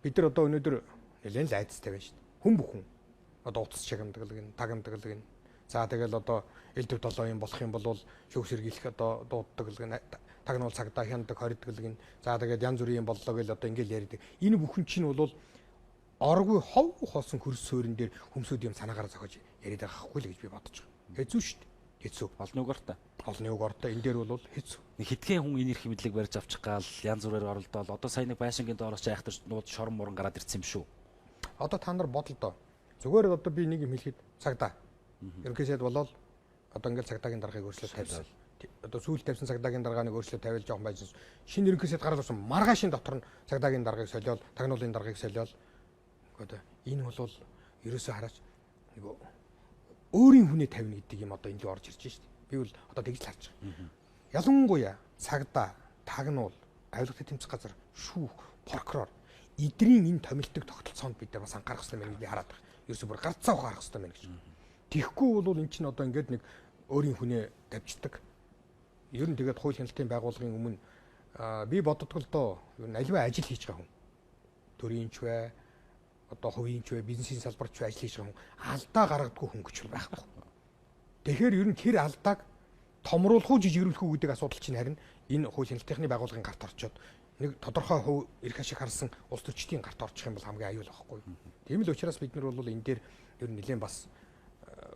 бид нар одоо өнөөдөр нэлээд л айцтай байна шүү дээ. Хүн бүхэн одоо утас чагамдгалыг, тагамдгалыг. За тэгэл одоо эл төв толоо юм болох юм бол шүүх сэргийлэх одоо дууддаг, тагнуул цагдаа хяндаг, хоригддаг. За тэгээд янз бүрийн юм боллоо гэл одоо ингээл ярьдаг. Энэ бүхэн чинь бол оргүй хов хоосон хөрс суурин дээр хүмсүүд юм санаагаараа зохиож яриад байгаа хгүй л гэж би бодож байгаа. Хэцүү шүү дээ. Хэцүү. Олны угаартай. Олны угаартай энэ дээр бол хэцүү. Нэг хитгэн хүн энэ эрх мэдлийг барьж авчих гал янз бүрээр оролдоод одоо сайн нэг байшингийн доороос ч айхтар нууд шорон муран гараад ирсэн юм шүү. Одоо та нар бодлоо. Зүгээр одоо би нэг юм хэлэхэд цагдаа. Ерөнхийдөө болоод одоо ингээл цагдаагийн даргаыг өөрчлөлт тавьсан. Одоо сүүл тавьсан цагдаагийн даргааны өөрчлөлт тавиул жоохон байж шинэ ерөнхийдөө гараад ирсэн маргаашийн дотор нь цагдаагийн даргаыг солиод, тагнуулын даргаыг солиод одоо энэ бол ерөөсөө хараач нэг өөрийн хүнээ тавина гэдэг юм одоо энэ л орж ирж байна шүү дээ. Би бол одоо тэгж л харж байгаа. Ялангуяа цагдаа, тагнуул, авилгатай тэмцэх газар, шүүх, прокурор эдрийн энэ томилдог тогтолцоонд бид нар бас анхаарах хэрэгтэй байна гэж би хараад байна. Ерөөсөө бүр гарцаа ухаарах хэрэгтэй байна гэж. Тэгэхгүй бол эн чинь одоо ингээд нэг өөрийн хүнээ тавьчихдаг. Ер нь тэгээд хууль хяналтын байгууллагын өмнө би боддог л доо ер нь аливаа ажил хийж байгаа хүн. Төрийнч бай, одоо хувийнч бай, бизнесийн салбарт ч ажил хийж байгаа хүн алдаа гаргадаггүй хүн гэж байхгүй. Тэгэхээр ер нь тэр алдааг томруулах уу жижигрүүлэх үү гэдэг асуудал чинь харин энэ хууль хяналтын байгууллагын гарт орчоод нэг тодорхой хувь эрх ашиг харсан улс төрчдийн гарт орчих юм бол хамгийн аюул байхгүй. Тийм л учраас бид нар бол энэ дээр ер нь нэлээд бас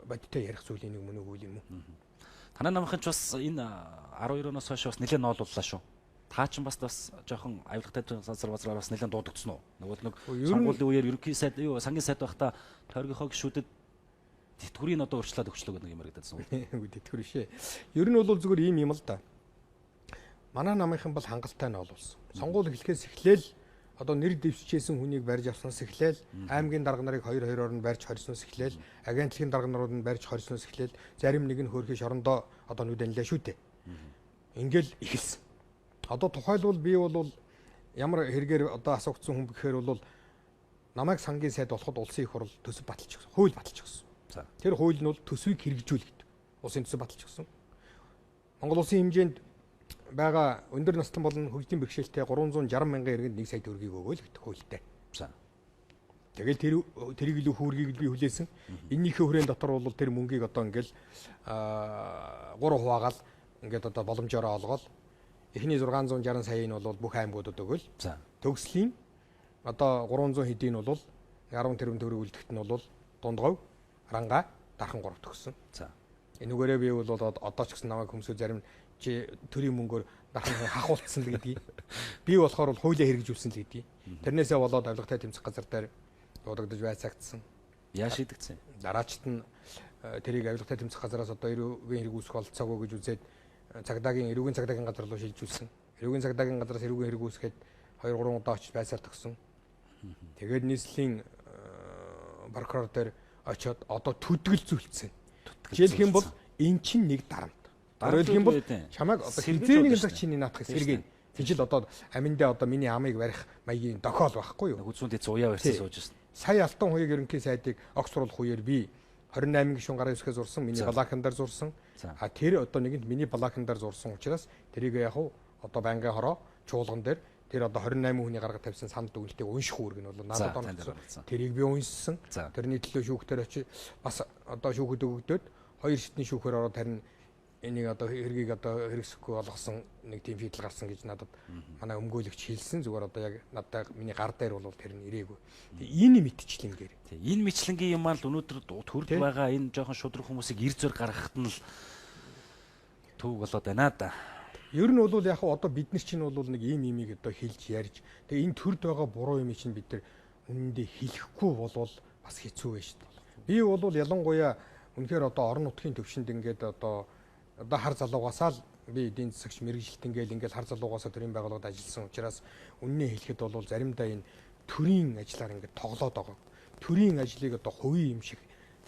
бодиттой ярих зүйлийн нэг мөн үгүй юм уу? Танай намынхан ч бас энэ 12 оноос хойш бас нэлээд ноолууллаа шүү. Таа ч бас жоохон авилгатай газар бас нэлээд дуудагдсан уу? Нэг сонгуулийн үеэр ерөнхий сайд сангийн сайд байхдаа тойргийнхоо гишүүдэд тэтгэврийн одоо урьдчилаад өгчлөө гэдэг юм яригдсан үү? Үгүй тэтгэвэр шээ. Ер нь бол зүгээр ийм юм л да. Манай намынхан бол хангалттай нь олуулсан. Сонгуул эхлэхээс эхлээл одоо нэр дэвшижсэн хүнийг барьж авснаас эхлээл аймгийн дарга нарыг 2-2-оор нь барьж хорисноос эхлээл агентлагийн дарга нарууд нь барьж хорисноос эхлээл зарим нэг нь хөөрхий шорондоо одоо нүдэнлээ шүү дээ. Ингээл эхэлсэн. Одоо тухайлбал би бол ямар хэрэгээр одоо асуугдсан хүн гэхээр бол намайг сангийн сайд болоход улсын их хурл төсөв баталж өгсөн. Хууль баталж өгсөн. Тэр хууль нь бол төсвийг хэрэгжүүлэх. Улсын төсөв баталж өгсөн. Монгол улсын хэмжээнд байгаа өндөр настан болон хөгжлийн бэрхшээлтэй 360 мянган иргэнд 1 сая төгрөгийг өгөөл гэдэг хуультай. Тэгэл тэрийг илүү хүүргийг би хүлээсэн. Эннийхээ хүрээнд дотор бол тэр мөнгийг одоо ингээл 3 хуваагаал ингээд одоо боломжоор олгоод эхний 660 саяын бол бүх аймагуудад өгөөл. Төгслийн одоо 300 хэдийн бол 10 тэрбум төгрөг үлдэхт нь бол дундгов, ранга, дархан 3 төгссөн. Энүүгээрээ би бол одоо ч гэсэн намайг хүмүүсөө зарим чи төрийн мөнгөөр дархан хахуулцсан л гэдгийг. Би болохоор бол хуулиа хэрэгжүүлсэн л гэдгийг. Тэрнээсээ болоод авилгатай тэмцэх газар дээр дуудагдаж байцаагдсан. Яа шийдэгдсэн. Дараачд нь тэрийг авилгатай тэмцэх газараас одоо эрүүгийн хэрэг үүсгэх болцоогүй гэж үзээд эрүүгийн цагдаагийн газар руу шилжүүлсэн. Эрүүгийн цагдаагийн газараас эрүүгийн хэрэг үүсгээд 2-3 удаа очиж байсаар төгсөн. Тэгээд нийслэлийн прокурор дээр очиод одоо төдгөл зүйлсэн. Жишээлх юм бол эн чинь нэг дарамт. Өөрөлдөх юм бол чамайг одоо хизээний цаг чиний наадах сэргээ. Тэгжил одоо аминдаа одоо миний амыг барих маягийн дохиол байхгүй юу? Хүзүүндээ зуяа барьсан сууж байна. Сая Алтан хуйг ерөнхий сайдыг огцруулах үеэр би 28 гишүүн гарын үсгээ зурсан, миний балакандар зурсан. Тэр одоо нэгэнд миний балакандар зурсан учраас тэрийг яг одоо байнгын хороо чуулган дээр тэр одоо 28 хүний гаргаж тавьсан санд дүгнэлтийг унших үүрэг нь бол надад онцсон. Тэрийг би уншсан. Тэрний төлөө шүүхтэр очиж бас одоо шүүхэд өгөгдөөд 2 шидний шүүхээр ороод харин энийг одоо хэргийг одоо хэрэгсэхгүй болгосон нэг тийм фидл гарсан гэж надад манай өмгөөлөгч хэлсэн. Зүгээр одоо яг надад миний гар дээр бол тэр нь ирээгүй. Тэгээ энэ мэдчлэнгээр. Энэ мэтлэнгийн юм аа л өнөөдөр төрд байгаа энэ жоохон шудраг хүмүүсийг ир зөр гаргахад нь л түүг болоод байна да. Ер нь бол яг одоо бид нар чинь бол нэг ийм имийг одоо хэлж ярьж тэгээ энэ төрд байгаа буруу юм чинь бид нар үнэндээ хэлэхгүй болвол бас хэцүү байж шүү дээ. Би бол ялангуяа үнэхээр одоо орон нутгийн төвшөнд ингээд одоо хар залуугасаа л би эдийн засагч мэрэгжилт ингээл хар залуугасаа төрийн байгууллагад ажилласан учраас үннээ хэлэхэд бол заримдаа энэ төрийн ажиллаар ингээд тоглоод байгаа. Төрийн ажлыг одоо хувийн юм шиг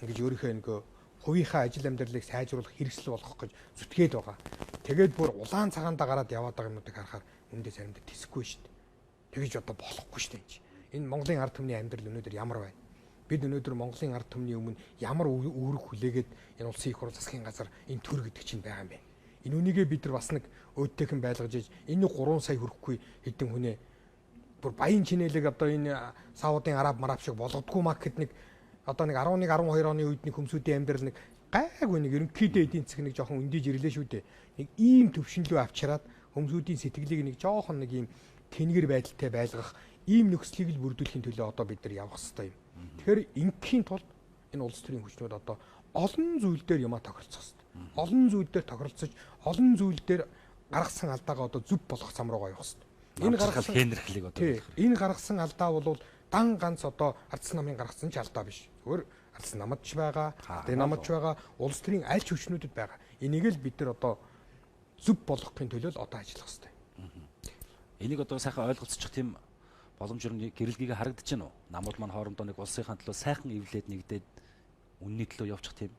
ингээд өөрийнхөө нөгөө хувийнхаа ажил амьдралыг сайжруулах хэрэгсэл болгох гэж зүтгээд байгаа. Тэгээд бүр улаан цагаандаа гараад яваад байгаа юмнуудыг харахаар үндэ заримдаа тэсэхгүй шүү дээ. Тэгэж одоо болохгүй шүү дээ. Энэ Монголын ард түмний амьдрал өнөөдөр ямар байна? Бид өнөөдөр Монголын ард түмний өмнө ямар үүрэг хүлээгээд энэ улсын их хурл засгийн газар энэ төр гэдэг чинь байгаа юм бэ? Энэ үнийгээ бид нар бас нэг өөдтэйхэн байлгаж иж энэ 3 сая хүрэхгүй хэдэн хүнээ бүр баян чинэлэг одоо энэ Саудын араб шиг болгодгүй маркет нэг одоо нэг 11 12 оны үед нэг хөмсүүдийн амьдрал нэг гайгүй нэг ерөнхийдөө эдийн засаг нэг жоохон өндийж ирлээ шүү дээ. Нэг ийм төвшинлөө авчираад хөмсүүдийн сэтгэлийг нэг жоохон нэг ийм тэнгэр байдалтай байлгах ийм нөхцөлийг л бүрдүүлэхийн төлөө одоо бид нар явах хэрэгтэй юм. Тэгэхээр ингийн тулд энэ улс төрийн хүчнүүд одоо олон зүйл дээр юмаа тохиролцох хэрэгтэй. Олон зүйл дээр тохиролцож, олон зүйл дээр гаргасан алдаагаа одоо зөв болгох зам руугаа явах хэрэгтэй. Энэ гаргасан хэнэрхлийг одоо энэ гаргасан алдаа бол дан ганц одоо ардсан намын гаргасан ч алдаа биш. Зүгээр ардсан намд ч байгаа, энэ намд ч байгаа, улс төрийн аль ч хүчнүүдэд байгаа. Энийг л бид нар одоо зөв болгохын төлөө л одоо ажиллах хэрэгтэй. Энийг одоо сайхан ойлгоцчих тийм боломж гэрэлгийг харагдаж байна уу? Намууд маань хоорондоо нэг улсынхаа төлөө сайхан эвлээд нэгдээд үнний төлөө явчих тийм.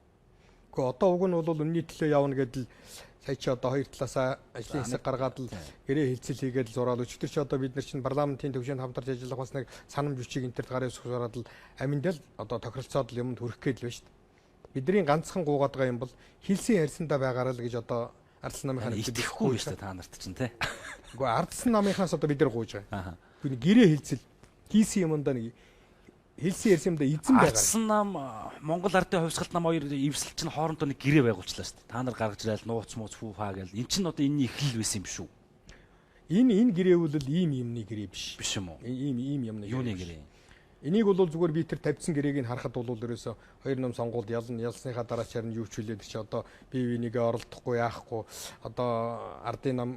Гэхдээ одоо уг нь бол үнний төлөө явна гэдэл сая чи одоо хоёр талаасаа ажлын хэсэг гаргаад л гэрээ хилцэл хийгээд л зураад өчтөр чи одоо бид нар чинь парламентын төвшөнд хамтарч ажиллах бас нэг санамж бичиг интернет гараа суулгаад л аминдал одоо тохиролцоод л юмд хүрэх гээд л байна шүү дээ. Бидний ганцхан гуугаад байгаа юм бол хилсэн ярьсандаа байгаараа л гэж одоо ардсан намынхаа итгэхгүй шүү дээ та нарт чинь тий. Үгүй ардсан намынхаас одоо бид нар гуйж байгаа. Гүн гэрээ хилцэл хийсэн юмдаа нэг хэлсэн ярьсан юмдаа эзэн байгаа. Ардсан нам Монгол ардын хувьсгалт нам хоёр эвсэл чинь хоорондоо нэг гэрээ байгуулчлаа шүү дээ. Та нар гаргаж ирэл нууц мууц фүүфаа гэл. Эн чинь одоо энэний эхлэл байсан юм шүү. Энэ гэрээ бол ийм юмны гэрээ биш. Биш юм уу? Ийм юмны юуны гэрээ? Энийг бол зүгээр би тэр тавьсан гэрээг нь харахад бол ерөөсө хоёр ном сонгуульд ялсныхаа дараа чарн юу ч хүлээд чи одоо бие бинийгээ оролдохгүй яахгүй одоо ардын нам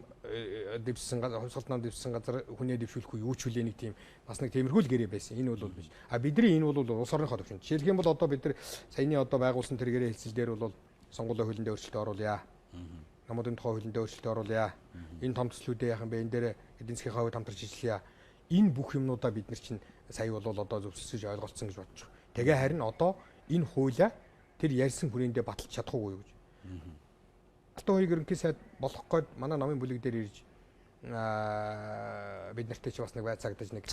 дэвсэн хувьсгалт нам дэвсэн газар хүнээ дэвшүүлэхгүй юу ч хүлээ нэг тийм бас нэг тиймэрхүү л гэрээ байсан. Энэ бол биш. А бидний энэ бол улс орныхоо төвшөнд. Жишээлх юм бол одоо бид нар саяны одоо байгуулсан тэр гэрээ хэлцэл дээр бол сонгуулийн хуулинд өөрчлөлт оруулъя. Намуудын тухай хуулинд өөрчлөлт оруулъя. Энэ том төслүүдээ яхан бэ энэ дээр эдийн засгийн хувьд хамтарч ажиллая. Энэ бүх юмнуудаа бид нар чинь сая бол одоо зөвсөж ойлголцсон гэж бодож байгаа. Тэгээ харин одоо энэ хуулиа тэр ярьсан хүрээндээ баталж чадахгүй юу гэж. Алтан хоёрын ерөнхий сайд болох гээд манай намын бүлэг дээр ирж бид нартэй ч бас нэг байцаагдаж нэг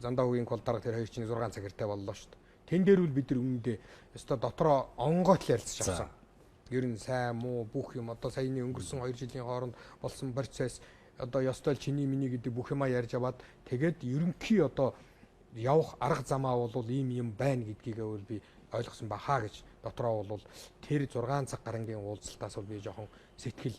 зандаа үеийн кол дарга тэр хоёр чинь 6 цаг хэртэй боллоо шүү дээ. Тэн дээр үл бид нар өмнөдөө өстой дотроо онгойт л ярилцж авсан. Ер нь сайн муу бүх юм одоо саяны өнгөрсөн 2 жилийн хооронд болсон процесс одоо ёстой чиний миний гэдэг бүх юмаа ярьж аваад тэгээд ерөнхий одоо явах арга замаа бол ийм юм байна гэдгийг бол би ойлгосон бахаа гэж дотроо бол тэр 6 цаг гарангийн уулзалтаас бол би жоохон сэтгэл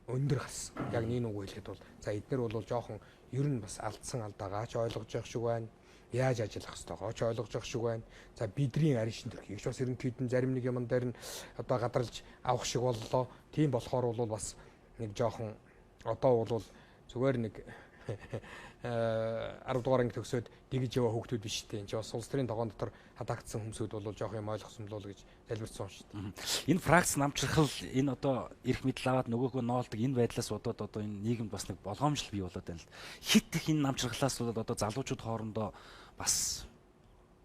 өндөр гасан. Яг нэг үг хэлэхэд бол за эдгээр бол жоохон ер нь бас алдсан алдаагаа ч ойлгож явах шиг байна. Яаж ажиллах ёстойгоо ч ойлгож явах шиг байна. За бидний арийн шин төрхийг ч бас ерөнхийд нь зарим нэг юм дээр нь одоо гадарлаж авах шиг боллоо. Тийм болохоор бол бас нэг жоохон одоо бол зүгээр нэг 10 дугаар анги төгсөөд дэгж яваа хүүхдүүд биш дээ. Энд бас улс төрийн тогоон дотор хадагдсан хүмүүсүүд бол жоох юм ойлгосон болов уу гэж залбирсан шүү дээ. Энэ фракц намчрахал энэ одоо эрх мэдэл аваад нөгөөгөө ноолдог энэ байдлаас бодоод одоо энэ нийгэмд бас нэг болгоомжл бий болоод байна л. Хит их энэ намчрахлаас болоод одоо залуучууд хоорондоо бас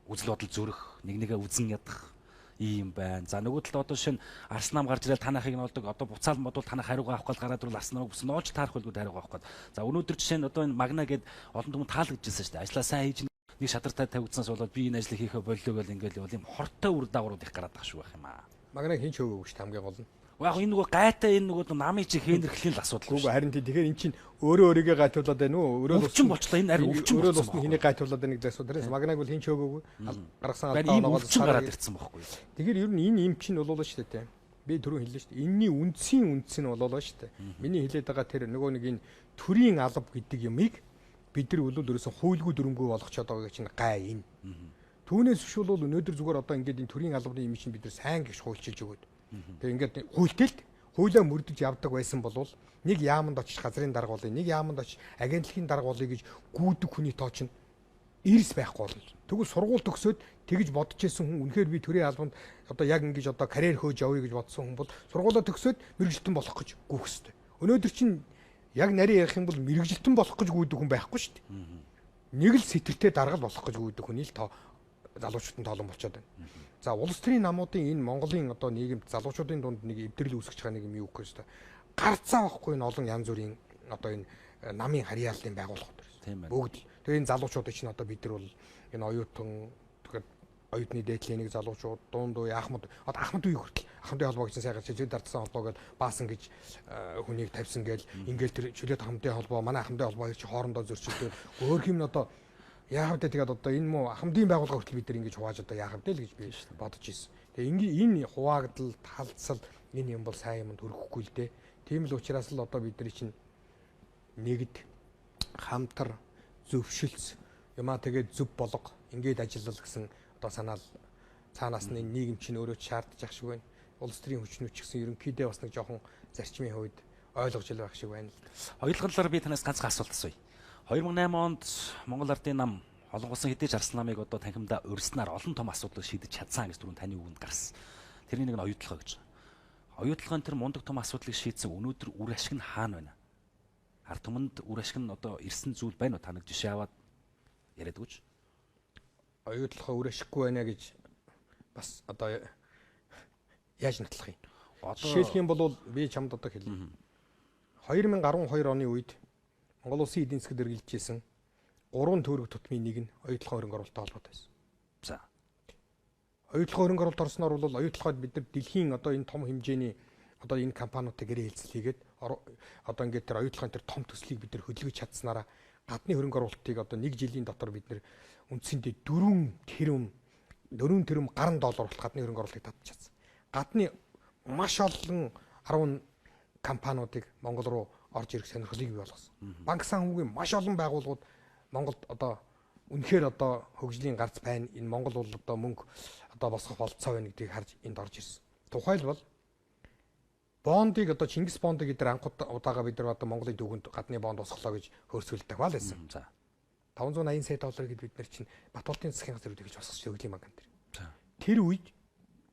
үзэл бодол зөрөх, нэг нэгэ үзэн ядах ийм байна. За нөгөө талд одоо шинэ Арслан нам гарч ирэл танахыг нь олдог. Одоо буцаал модул танах хариугаа авах гал гараад ирвэл Арслан намыг бүсэн оож таарах байлгүй хариугаа авах гал. За өнөөдөр жишээ нь одоо энэ магна гээд олон түмэнд таалагдчихсан шүү дээ. Ажлаа сайн хийж нэг шадартай тавигдсанаас болоод би энэ ажлыг хийхэ боллоо гэл ингээл явал юм хортой үр дагаврууд их гараад байх шүү байх юм аа. Магнаг хин ч өгөөгүй шүү хамгийн гол нь. Яг энэ нөгөө гайтай энэ нөгөө намын чи хэнэрхлийн л асуудал. Үгүй харин тэгэхээр эн чинь өөрийгөө гайтуулаад байна уу? Өвчин болчлоо энэ ари өвчин өөрөө бас хэнийг гайтуулаад байна гэдэг асуудал. Магнаг бол хин ч өгөөгүй. Гаргасан алдаа оногоос гараад ирсэн байхгүй. Тэгэхээр ер нь энэ юм чинь болоо шүү дээ. Би түрүү хэллээ шүү дээ. Энийний үндс нь болоо шүү дээ. Миний хэлээд байгаа тэр нөгөө нэг энэ төрийн алба гэдэг юмыг бид нар бол ерөөсөн хуйлгүй дүрмгүй болгочоод байгаа чинь гай энэ. Түүнээс биш бол өнөөдөр зүгээр одоо ингээд энэ төрийн албаны юм чинь бид нар сайн гихш хуульчилж өгöd. Тэгээ ингээд хуйлтэлт хуулиа мөрдөж явдаг байсан бол нэг яамд очиж газрын дарга болъё, нэг яамд очиж агентлагийн дарга болъё гэж гүйдэг хүний тоо чинь эрс байхгүй болно. Тэгвэл сургууль төгсөөд тэгж бодож ирсэн хүн үнэхээр би төрийн албанд одоо яг ингэж одоо карьер хөөж явъя гэж бодсон хүн бол сургуулаа төгсөөд мэрэгжилтэн болох гэж гүйх хэвээр. Өнөөдөр чинь яг нарийн ярих юм бол мэрэгжилтэн болох гэж гүйдэг хүн байхгүй шүү дээ. Нэг л сэтэртэй даргал болох гэж гүйдэг хүний л залуучуудын тоолон болчиход байна. За улс төрийн намуудын энэ Монголын одоо нийгэмд залуучуудын дунд нэг эвдрэл үүсгэж байгаа нэг юм юу гэхээр хэвээр гарцаа байхгүй энэ олон янз бүрийн одоо энэ намын харьяаллын байгууллагууд байна. Бүгд тэгээ энэ залуучууд чинь одоо бид нар бол энэ оюутан тэгэхээр оюутны дээдлийн нэг залуучууд дунд уу Ахмад одоо Ахмад үе хүртэл Ахмадын холбоо гэсэн сайхан чөлөөт дардсан холбоо гэж баасан гэж хүнийг тавьсан гээл ингээл тэр чөлөөт Ахмадын холбоо манай Ахмадын холбоо гэж хоорондоо зөрчилдөв. Өөр юм нь одоо яах вэ тэгээд одоо энэ муу Ахмадын байгууллага хүртэл бид нар ингэж хувааж одоо яах вэ л гэж би бодож ирсэн. Тэгээ энэ хуваагдал талцал энэ юм бол сайн юмд хүрэхгүй л дээ. Тийм л учраас л одоо бид нар чинь нэгд хамтар зөвшөлц юмаа тэгээд зөв болго ингээд ажиллал гэсэн одоо санаал цаанаас нь нийгэм чинь өөрөө шаардж ах шиг байна. Улс төрийн хүчнүүч гэсэн ерөнхийдөө бас нэг жоохон зарчмын хувьд ойлгож л байх шиг байна л. Хоёулангалаар би танаас ганцхан асуулт асууя. 2008 онд Монгол Ардын нам холонгосон хэдий Арслан намыг одоо танхимдаа урьснаар олон том асуудлыг шийдэж чадсан гэж түрүүн таны үгэнд гарсан. Тэрний нэг нь оюутлага гэж. Оюутлагын тэр мундаг том асуудлыг шийдсэн өнөөдөр үр ашиг нь хаана байна? Ард түмэнд үр ашиг нь одоо ирсэн зүйл байна уу? Та нэг жишээ аваад яриад өгөөч. Оюутлага үр ашиггүй байна гэж бас одоо яаж нотлох юм? Жишээлх юм бол би чамд одоо хэлье. 2012 оны үед Монгол Улсын эдийн засгад эргэлжижсэн 3 төгрөг тутмын нэг нь оюутлахын хөрөнгө оруулалттай холбоотой байсан. За. Оюутлахын хөрөнгө оруулалт орсноор бол оюутлахад бид нар дэлхийн одоо энэ том хэмжээний одоо энэ компаниудтай гэрээ хэлцэл хийгээд одоо ингээд тэр оюутлахын тэр том төслийг бид нар хөдөлгөж чадсанараа гадны хөрөнгө оруулалтыг одоо 1 жилийн дотор бид нар үндсэндээ 4 тэрбум гаруй доллар болох гадны хөрөнгө оруулалтыг татж чадсан. Гадны маш олон 10 компаниудыг Монгол руу орж ирэх сонирхлыг бий болгосон. Банк санхүүгийн маш олон байгууллагууд Монголд одоо үнэхээр одоо хөгжлийн гарц байна. Энэ Монгол бол одоо мөнгө одоо босгох болцоо байна гэдгийг харж энд орж ирсэн. Тухайлбал бондыг одоо Чингис бондыг бид нар анх удаага бид нар одоо Монголын төвөнд гадны бонд босголоо гэж хөрсгөлдөг бал байсан. За. 580 сая долларыг бид нар чинь Батболтын засгийн газар үдгэж босгож Хөгжлийн банкнд. Тэр үед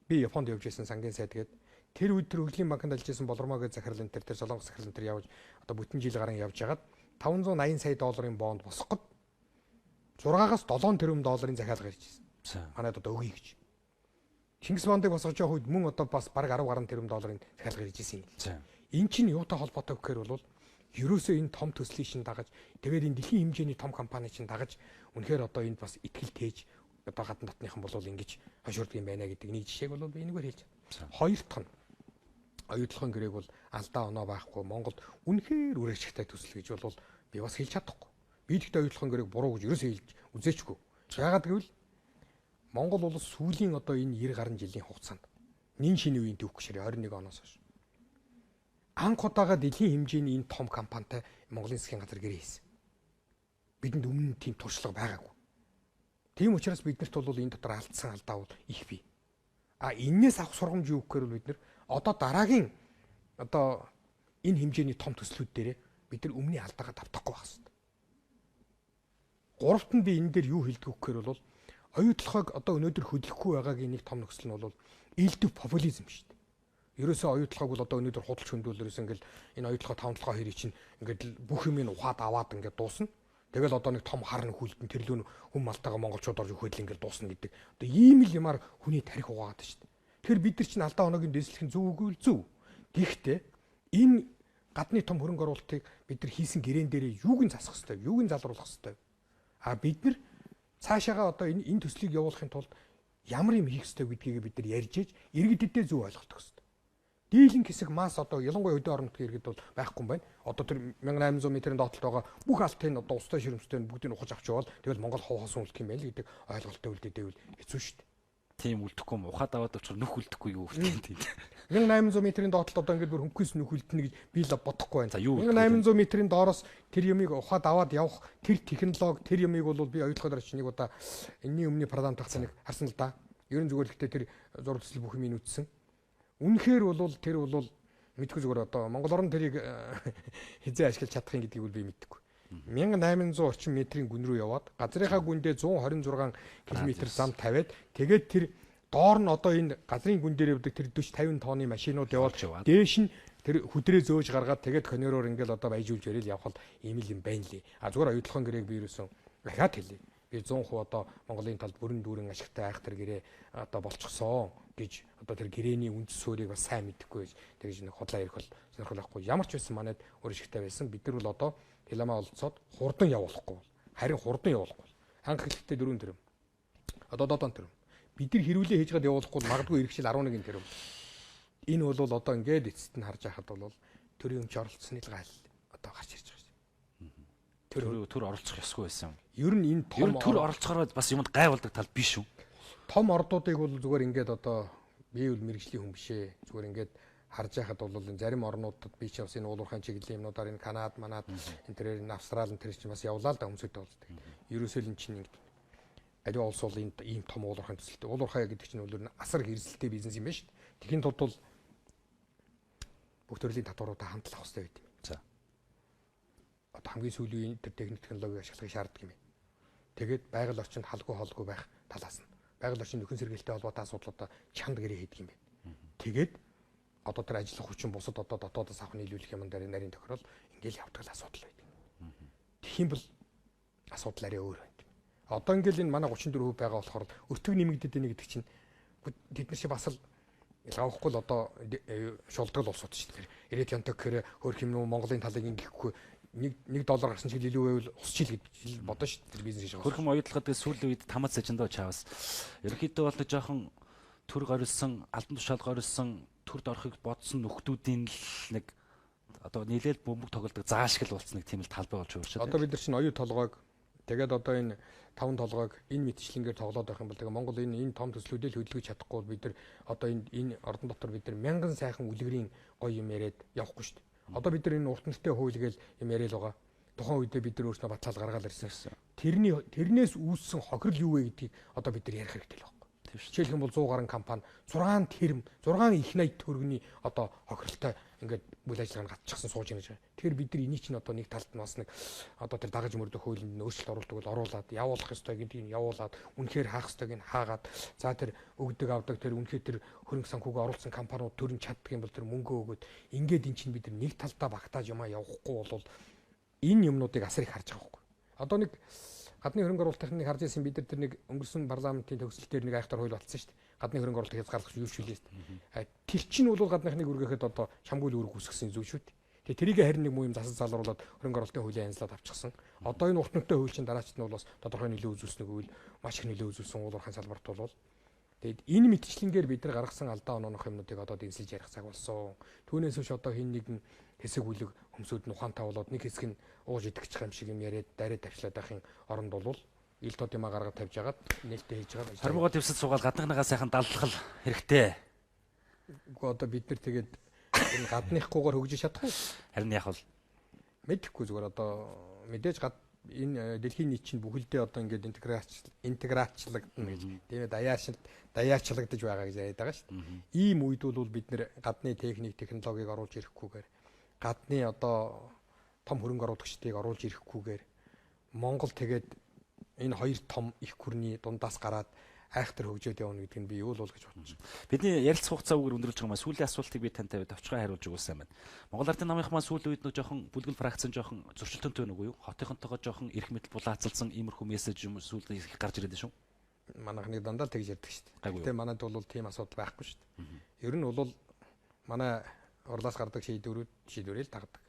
би Японд явж байсан сангийн сайд гээд тэр үед тэр Хөгжлийн банкнд ажиллажсэн болормоо гэж захирал энэ тэр Солонгос захирал энэ явж одоо бүтэн жил гарan явж хагаад 580 сая долларын бонд босгоход 6-аас 7 тэрбум долларын захиалга ирж байсан. Манайд одоо өгье гэж. Чингис бондыг босгож явах үед мөн одоо бас бараг 10 гаруй тэрбум долларын захиалга ирж байсан юм. Энэ чинь юутай холбоотой гэхээр бол ерөөсөө энэ том төслийн шин дагаж тэгээд энэ дэлхийн хэмжээний том компани чинь дагаж үнэхээр одоо энд бас итгэл тээж одоо гадна дотныхан бол ингэж хошуурдаг юм байна гэдэг нэг жишээг бол би энэгээр хэлж байна. Хоёр дахь нь оюутлахын гэрээг бол алдаа оноо байхгүй Монголд үнэхээр үр ашигтай төсөл гэж бол би бас хэлж чадахгүй. Би тэгтээ оюутлахын гэрээг буруу гэж ерөөсөө хэлж үзээчгүй. Яагаад гэвэл Монгол улс сүүлийн одоо энэ 90 гаруй жилийн хугацаанд нин шинэ үеийн төвх гişрээ 21 оноос хойш анх удаага дэлхийн хэмжээний энэ том компанитай Монголын засгийн газар гэрээ хийсэн. Бидэнд өмнө тийм туршлага байгаагүй. Тийм учраас биднэрт бол энэ дотор алдсан алдаа бол их бий. Энээс авах сургамж юу гэхээр бид нар одоо дараагийн одоо энэ хэмжээний том төслүүд дээр бид нар өмнө алдаагаа давтахгүй байх хэрэгтэй. Гуравт нь би энэ дээр юу хэлдэг вэ гэхээр бол оюутлахыг одоо өнөөдөр хөдлөхгүй байгаагийн нэг том нөхцөл нь бол элдв популизм шүү дээ. Ерөөсөө оюутлахыг бол одоо өнөөдөр худалч хөндөөлөрөөс ингээл энэ оюутлахаа тавталгаа хоёрыг чинь ингээд бүх юмыг ухаад аваад ингээд дуусна. Тэгэл одоо нэг том хар нөхүүлтэн тэрлүүн хүм малтайгаа монголчууд орж өгөхөд л ингээд дуусна гэдэг. Одоо ийм л юмар хүний тарих угаагаад шүү дээ. Тэгэхээр бид нар чинь алдаа оноогийн дэслэх нь зөв үгүй л зөв. Гэхдээ энэ гадны том хөрөнгө оруулалтыг бид нар хийсэн гэрээн дээрээ юуг нь засах хэвээр, юуг нь залруулах хэвээр. Бид нар цаашаага одоо энэ төслийг явуулахын тулд ямар юм хийх хэвээр гэдгийг бид нар ярьж ээж иргэдэдээ зөв ойлголтох хэвээр. Дийлэнх хэсэг масс одоо ялангуяа өдөө орнотын иргэд бол байхгүй юм байна. Одоо тэр 1800 м-ийн доотлолт байгаа бүх алтын одоо устай ширэмстэй бүгдийг ухаж авч явал тэгэл Монгол хов хосон үлдэх юм байна л гэдэг ойлголттой үлдээдэг хэцүү шүү дээ. тийм үлдэхгүй ухаад аваад очор нүх үлдэхгүй юу үлдэх тийм. 1800 метрийн доотлол одоо ингээд бүр хөнгөс нүх үлдэнэ гэж би л бодохгүй байна. За юу 1800 метрийн доороос тэр юмыг ухаад аваад явах тэр технологи тэр юмыг бол би ойлгоход орч нэг удаа энэний өмнө парламент тагцаа нэг харсан л да. Ерөн зүгээр л гэхдээ тэр зураг төсөл бүх юм үзсэн. Үнэхээр бол тэр бол мэдгүй зүгээр одоо Монгол орн тэрийг хизээ ашиглаж чадах юм гэдгийг би мэдэхгүй. 1800 орчим метрийн гүн рүү яваад газрынхаа гүндээ 126 км зам тавиад тэгээд тэр доор нь одоо энэ газрын гүн дээр явдаг тэр 40 50 тонны машинууд яваад дээш нь тэр хүдрээ зөөж гаргаад тэгээд конвейероор ингээл одоо баяжуулж ярил явхал ийм л юм байна лээ. А зүгээр оюутлахын гэрээг би юусэн дахиад хэлье. Би 100% одоо Монголын талд бүрэн дүүрэн ашигтай айхтар гэрээ одоо болчихсон гэж одоо тэр гэрээний үндэс суурийг бас сайн мэдэхгүй байж тэгж нэг хотлоо ярих бол сонирхолтой. Ямар ч байсан манайд өөр ашигтай байсан. Бид нар бол одоо Хиламаа олцоод хурдан явуулахгүй бол харин хурдан явуулахгүй. Анх хэлэхдээ 4 тэрбум. Одоо 7 тэрбум. Бид нар хэрүүлээ хийж гад явуулахгүй магадгүй ирэх жил 11 тэрбум. Энэ бол одоо ингээд эцэст нь харж байхад бол төрийн өмч оролцсны л гал одоо гарч ирж байгаа шүү. Төр оролцох ёсгүй байсан. Ер нь энэ том төр оролцохоор бас юмд гайвалдаг тал биш үү? Том ордуудыг бол зүгээр ингээд одоо бие үл мэрэгжлийн хүн бишээ. Зүгээр ингээд харж байхад бол зарим орнуудад би ч бас энэ уулуурхайн чиглэлийн юмнуудаар энэ Канад, Манад, энэ тэр энэ Австрали энэ чинь бас явлаа л да хүмүүстэй болдог. Ерөөсөө л энэ чинь аливаа улс бол ийм том уулуурхайн төсөлтэй. Уулуурхай гэдэг чинь өөр асар хэрэгсэлтэй бизнес юм байна шүү дээ. Тэхийн тулд бол бүх төрлийн татваруудаа хамтлах хэрэгтэй байт юм. За. Одоо хамгийн сүүлийн тэр техник технологиг ашиглахыг шаарддаг юм. Тэгээд байгаль орчинд халгүй холгүй байх талаас нь. Байгаль орчинд нөхөн сэргээлтэй холбоотой асуудлуудаа чанд гэрээ хийдэг юм байна. Тэгээд одоо тэр ажиллах хүчин бусад одоо дотоодоос авах нийлүүлэх юм дээр нарийн тохирол ингээл явдаг л асуудал байдаг. Тэгхийн бол асуудал арай өөр байна. Одоо ингээл энэ манай 34% байгаа болохоор өртөг нэмэгдээд байна гэдэг чинь тэд нар шиг бас л явахгүй л одоо шулдаг улсууд шүү дээ. Ирээд янтаг гэхээр хөөх юм уу Монголын талыг ингэхгүй $1 гарсан ч илүү байвал усч ил гэж бодно шүү дээ бизнес хийж байгаа. Хөрхөм оюутлахад сүүлийн үед тамад сажиндоо чаавас. Ерөнхийдөө бол жоохон төр горилсон, алдан тушаал горилсон, төрд орохыг бодсон нөхдүүдийн л нэг одоо нийлээл бөмбөг тоглодог заашгил болцсон нэг тийм л талбай болж байгаа шүү. Одоо бид нар чинь оюу толгойг тэгээд одоо энэ 5 толгойг энэ мэтчлэнгээр тоглоод байх юм бол тэгээ Монгол энэ том төслүүдийг хөдөлгөж чадахгүй бид нар одоо энэ ордон дотор бид нар мянган сайхан үлгэрийн гоё юм яриад явахгүй шүү дээ. Одоо бид нар энэ урт нэртэй хууль гээл юм яриад байгаа. Тухайн үедээ бид нар өөрснөө батлал гаргаад ирсэн. Тэрнээс үүссэн хохирол юу вэ гэдгийг одоо бид нар ярих хэрэгтэй л байна. Жишээлх юм бол 100 гаруй компани 6 тэрм 6 их 80 төгрөгийн одоо хохиролтой ингээд үйл ажиллагаанд гатчихсан сууж байгаа. Тэгэхээр бид нар энийг чинь одоо нэг талд нь бас нэг одоо тэр дагаж мөрдөх хуулинд өөрчлөлт оруулдаг бол оруулаад явуулах ёстой гэдгийг явуулаад үнэхээр хаах ёстойг нь хаагаад за тэр өгдөг авдаг тэр үнэхээр тэр хөрөнгө санхүүг оруулсан компаниуд төрн чаддаг юм бол тэр мөнгө өгөөд ингээд эн чинь бид нар нэг талдаа багтааж юмаа явахгүй бол энэ юмнуудыг асар их харж байгаа байхгүй. Одоо нэг гадны хөрөнгө оруулалтын харж ирсэн бид нар тэр нэг өнгөрсөн парламентын төгсөл дээр нэг айхтар хууль батсан шүү дээ. Гадны хөрөнгө оруулалт хязгаарлах юушүүлээ шүү дээ. Тэр чинь бол гадныхныг үргээхэд одоо шамгуул үүрэг үүсгэсэн зүйл шүү дээ. Тэгээ тэрийг харин нэг муу юм засал залруулад хөрөнгө оруулалтын хуулийн анзлаад авчихсан. Одоо энэ урт нүдтэй хууль чинь дараачд нь бол бас тодорхой нөлөө үзүүлснэг үйл маш их нөлөө үзүүлсэн уулуурхайн салбарт бол тэгээд энэ мэтчлэнгээр бид нар гаргасан алдаа онооных юмнуудыг одоо дэнсэлж ярих цаг болсон. Түүнээс биш одоо хин нэгэн хэсэг үлэг хүмүүсүүд нь ухаантай болоод нэг хэсэг нь ууж идэгчих юм шиг юм яриад дараад тавьчлаад байхын оронд бол ил тод юм гаргаад тавьж агаад нээлттэй хийж байгаа. Хармууга дэвсэд суугаад гадныхнаа сайхан даллах хэрэгтэй. Уу одоо бид нар тэгээд энэ гадныхгүйгээр хөгжиж чадах уу? Харин яг бол мэдэхгүй зүгээр одоо мэдээж энэ дэлхийн нийт чинь бүхэлдээ одоо ингээд интеграчлагдана гэж тийм даяарчлагдаж байгаа гэж яриад байгаа шүү дээ. Ийм үед бол бид нэр гадны техник технологиг оруулж ирэхгүйгээр гадны одоо том хөрөнгө оруулагчдыг оруулж ирэхгүйгээр Монгол тэгээд энэ хоёр том их гүрний дундаас гараад айхтар хөгжөөд явна гэдэг нь би юу л гэж бодож байна. Бидний ярилцах хугацаа үгээр өндөрлж байгаа маань сүүлийн асуултыг би тантай товчхон хариулж өгүүлсэн байна. Монгол Ардын намынх маань сүүлийн үед нэг жоохон бүлгэл фракцэн жоохон зөрчилтөнтэй нүг юу? Хотынхонтойгоо жоохон эрх мэдэл булаацалсан иймэрхүү мессеж юм сүүлийн их гарч ирээд шүү. Манайхны дандаа тэгж ярьдаг шүү дээ. Гэтэ манайд бол тийм асуудал байхгүй шүү дээ. Ер нь бол манай урлаас гардаг шийдвэрээ л тагдаг.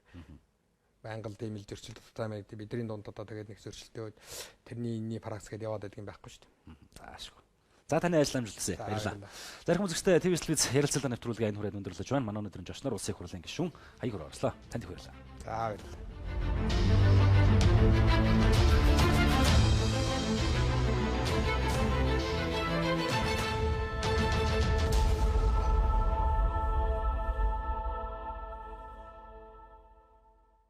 Байнгал тийм л зөрчилт татамаа гэдэг бидний дунд одоо тэгээд нэг зөрчилтөө тэрний энэний фракц гэдээ яваад байдаг юм байхгүй шүү дээ. Заашгүй. За таны ажил амжилтсэ. Баярлалаа. Зарим үзэгчтэй ТV телевиз ярилцлага нэвтрүүлгээ энэ хүрээд өндөрлөж байна. Манай өнөөдрийн жочноор улсын хурлын гишүүн Хаяг Орслоо. Танд их баярлалаа. За баярлалаа.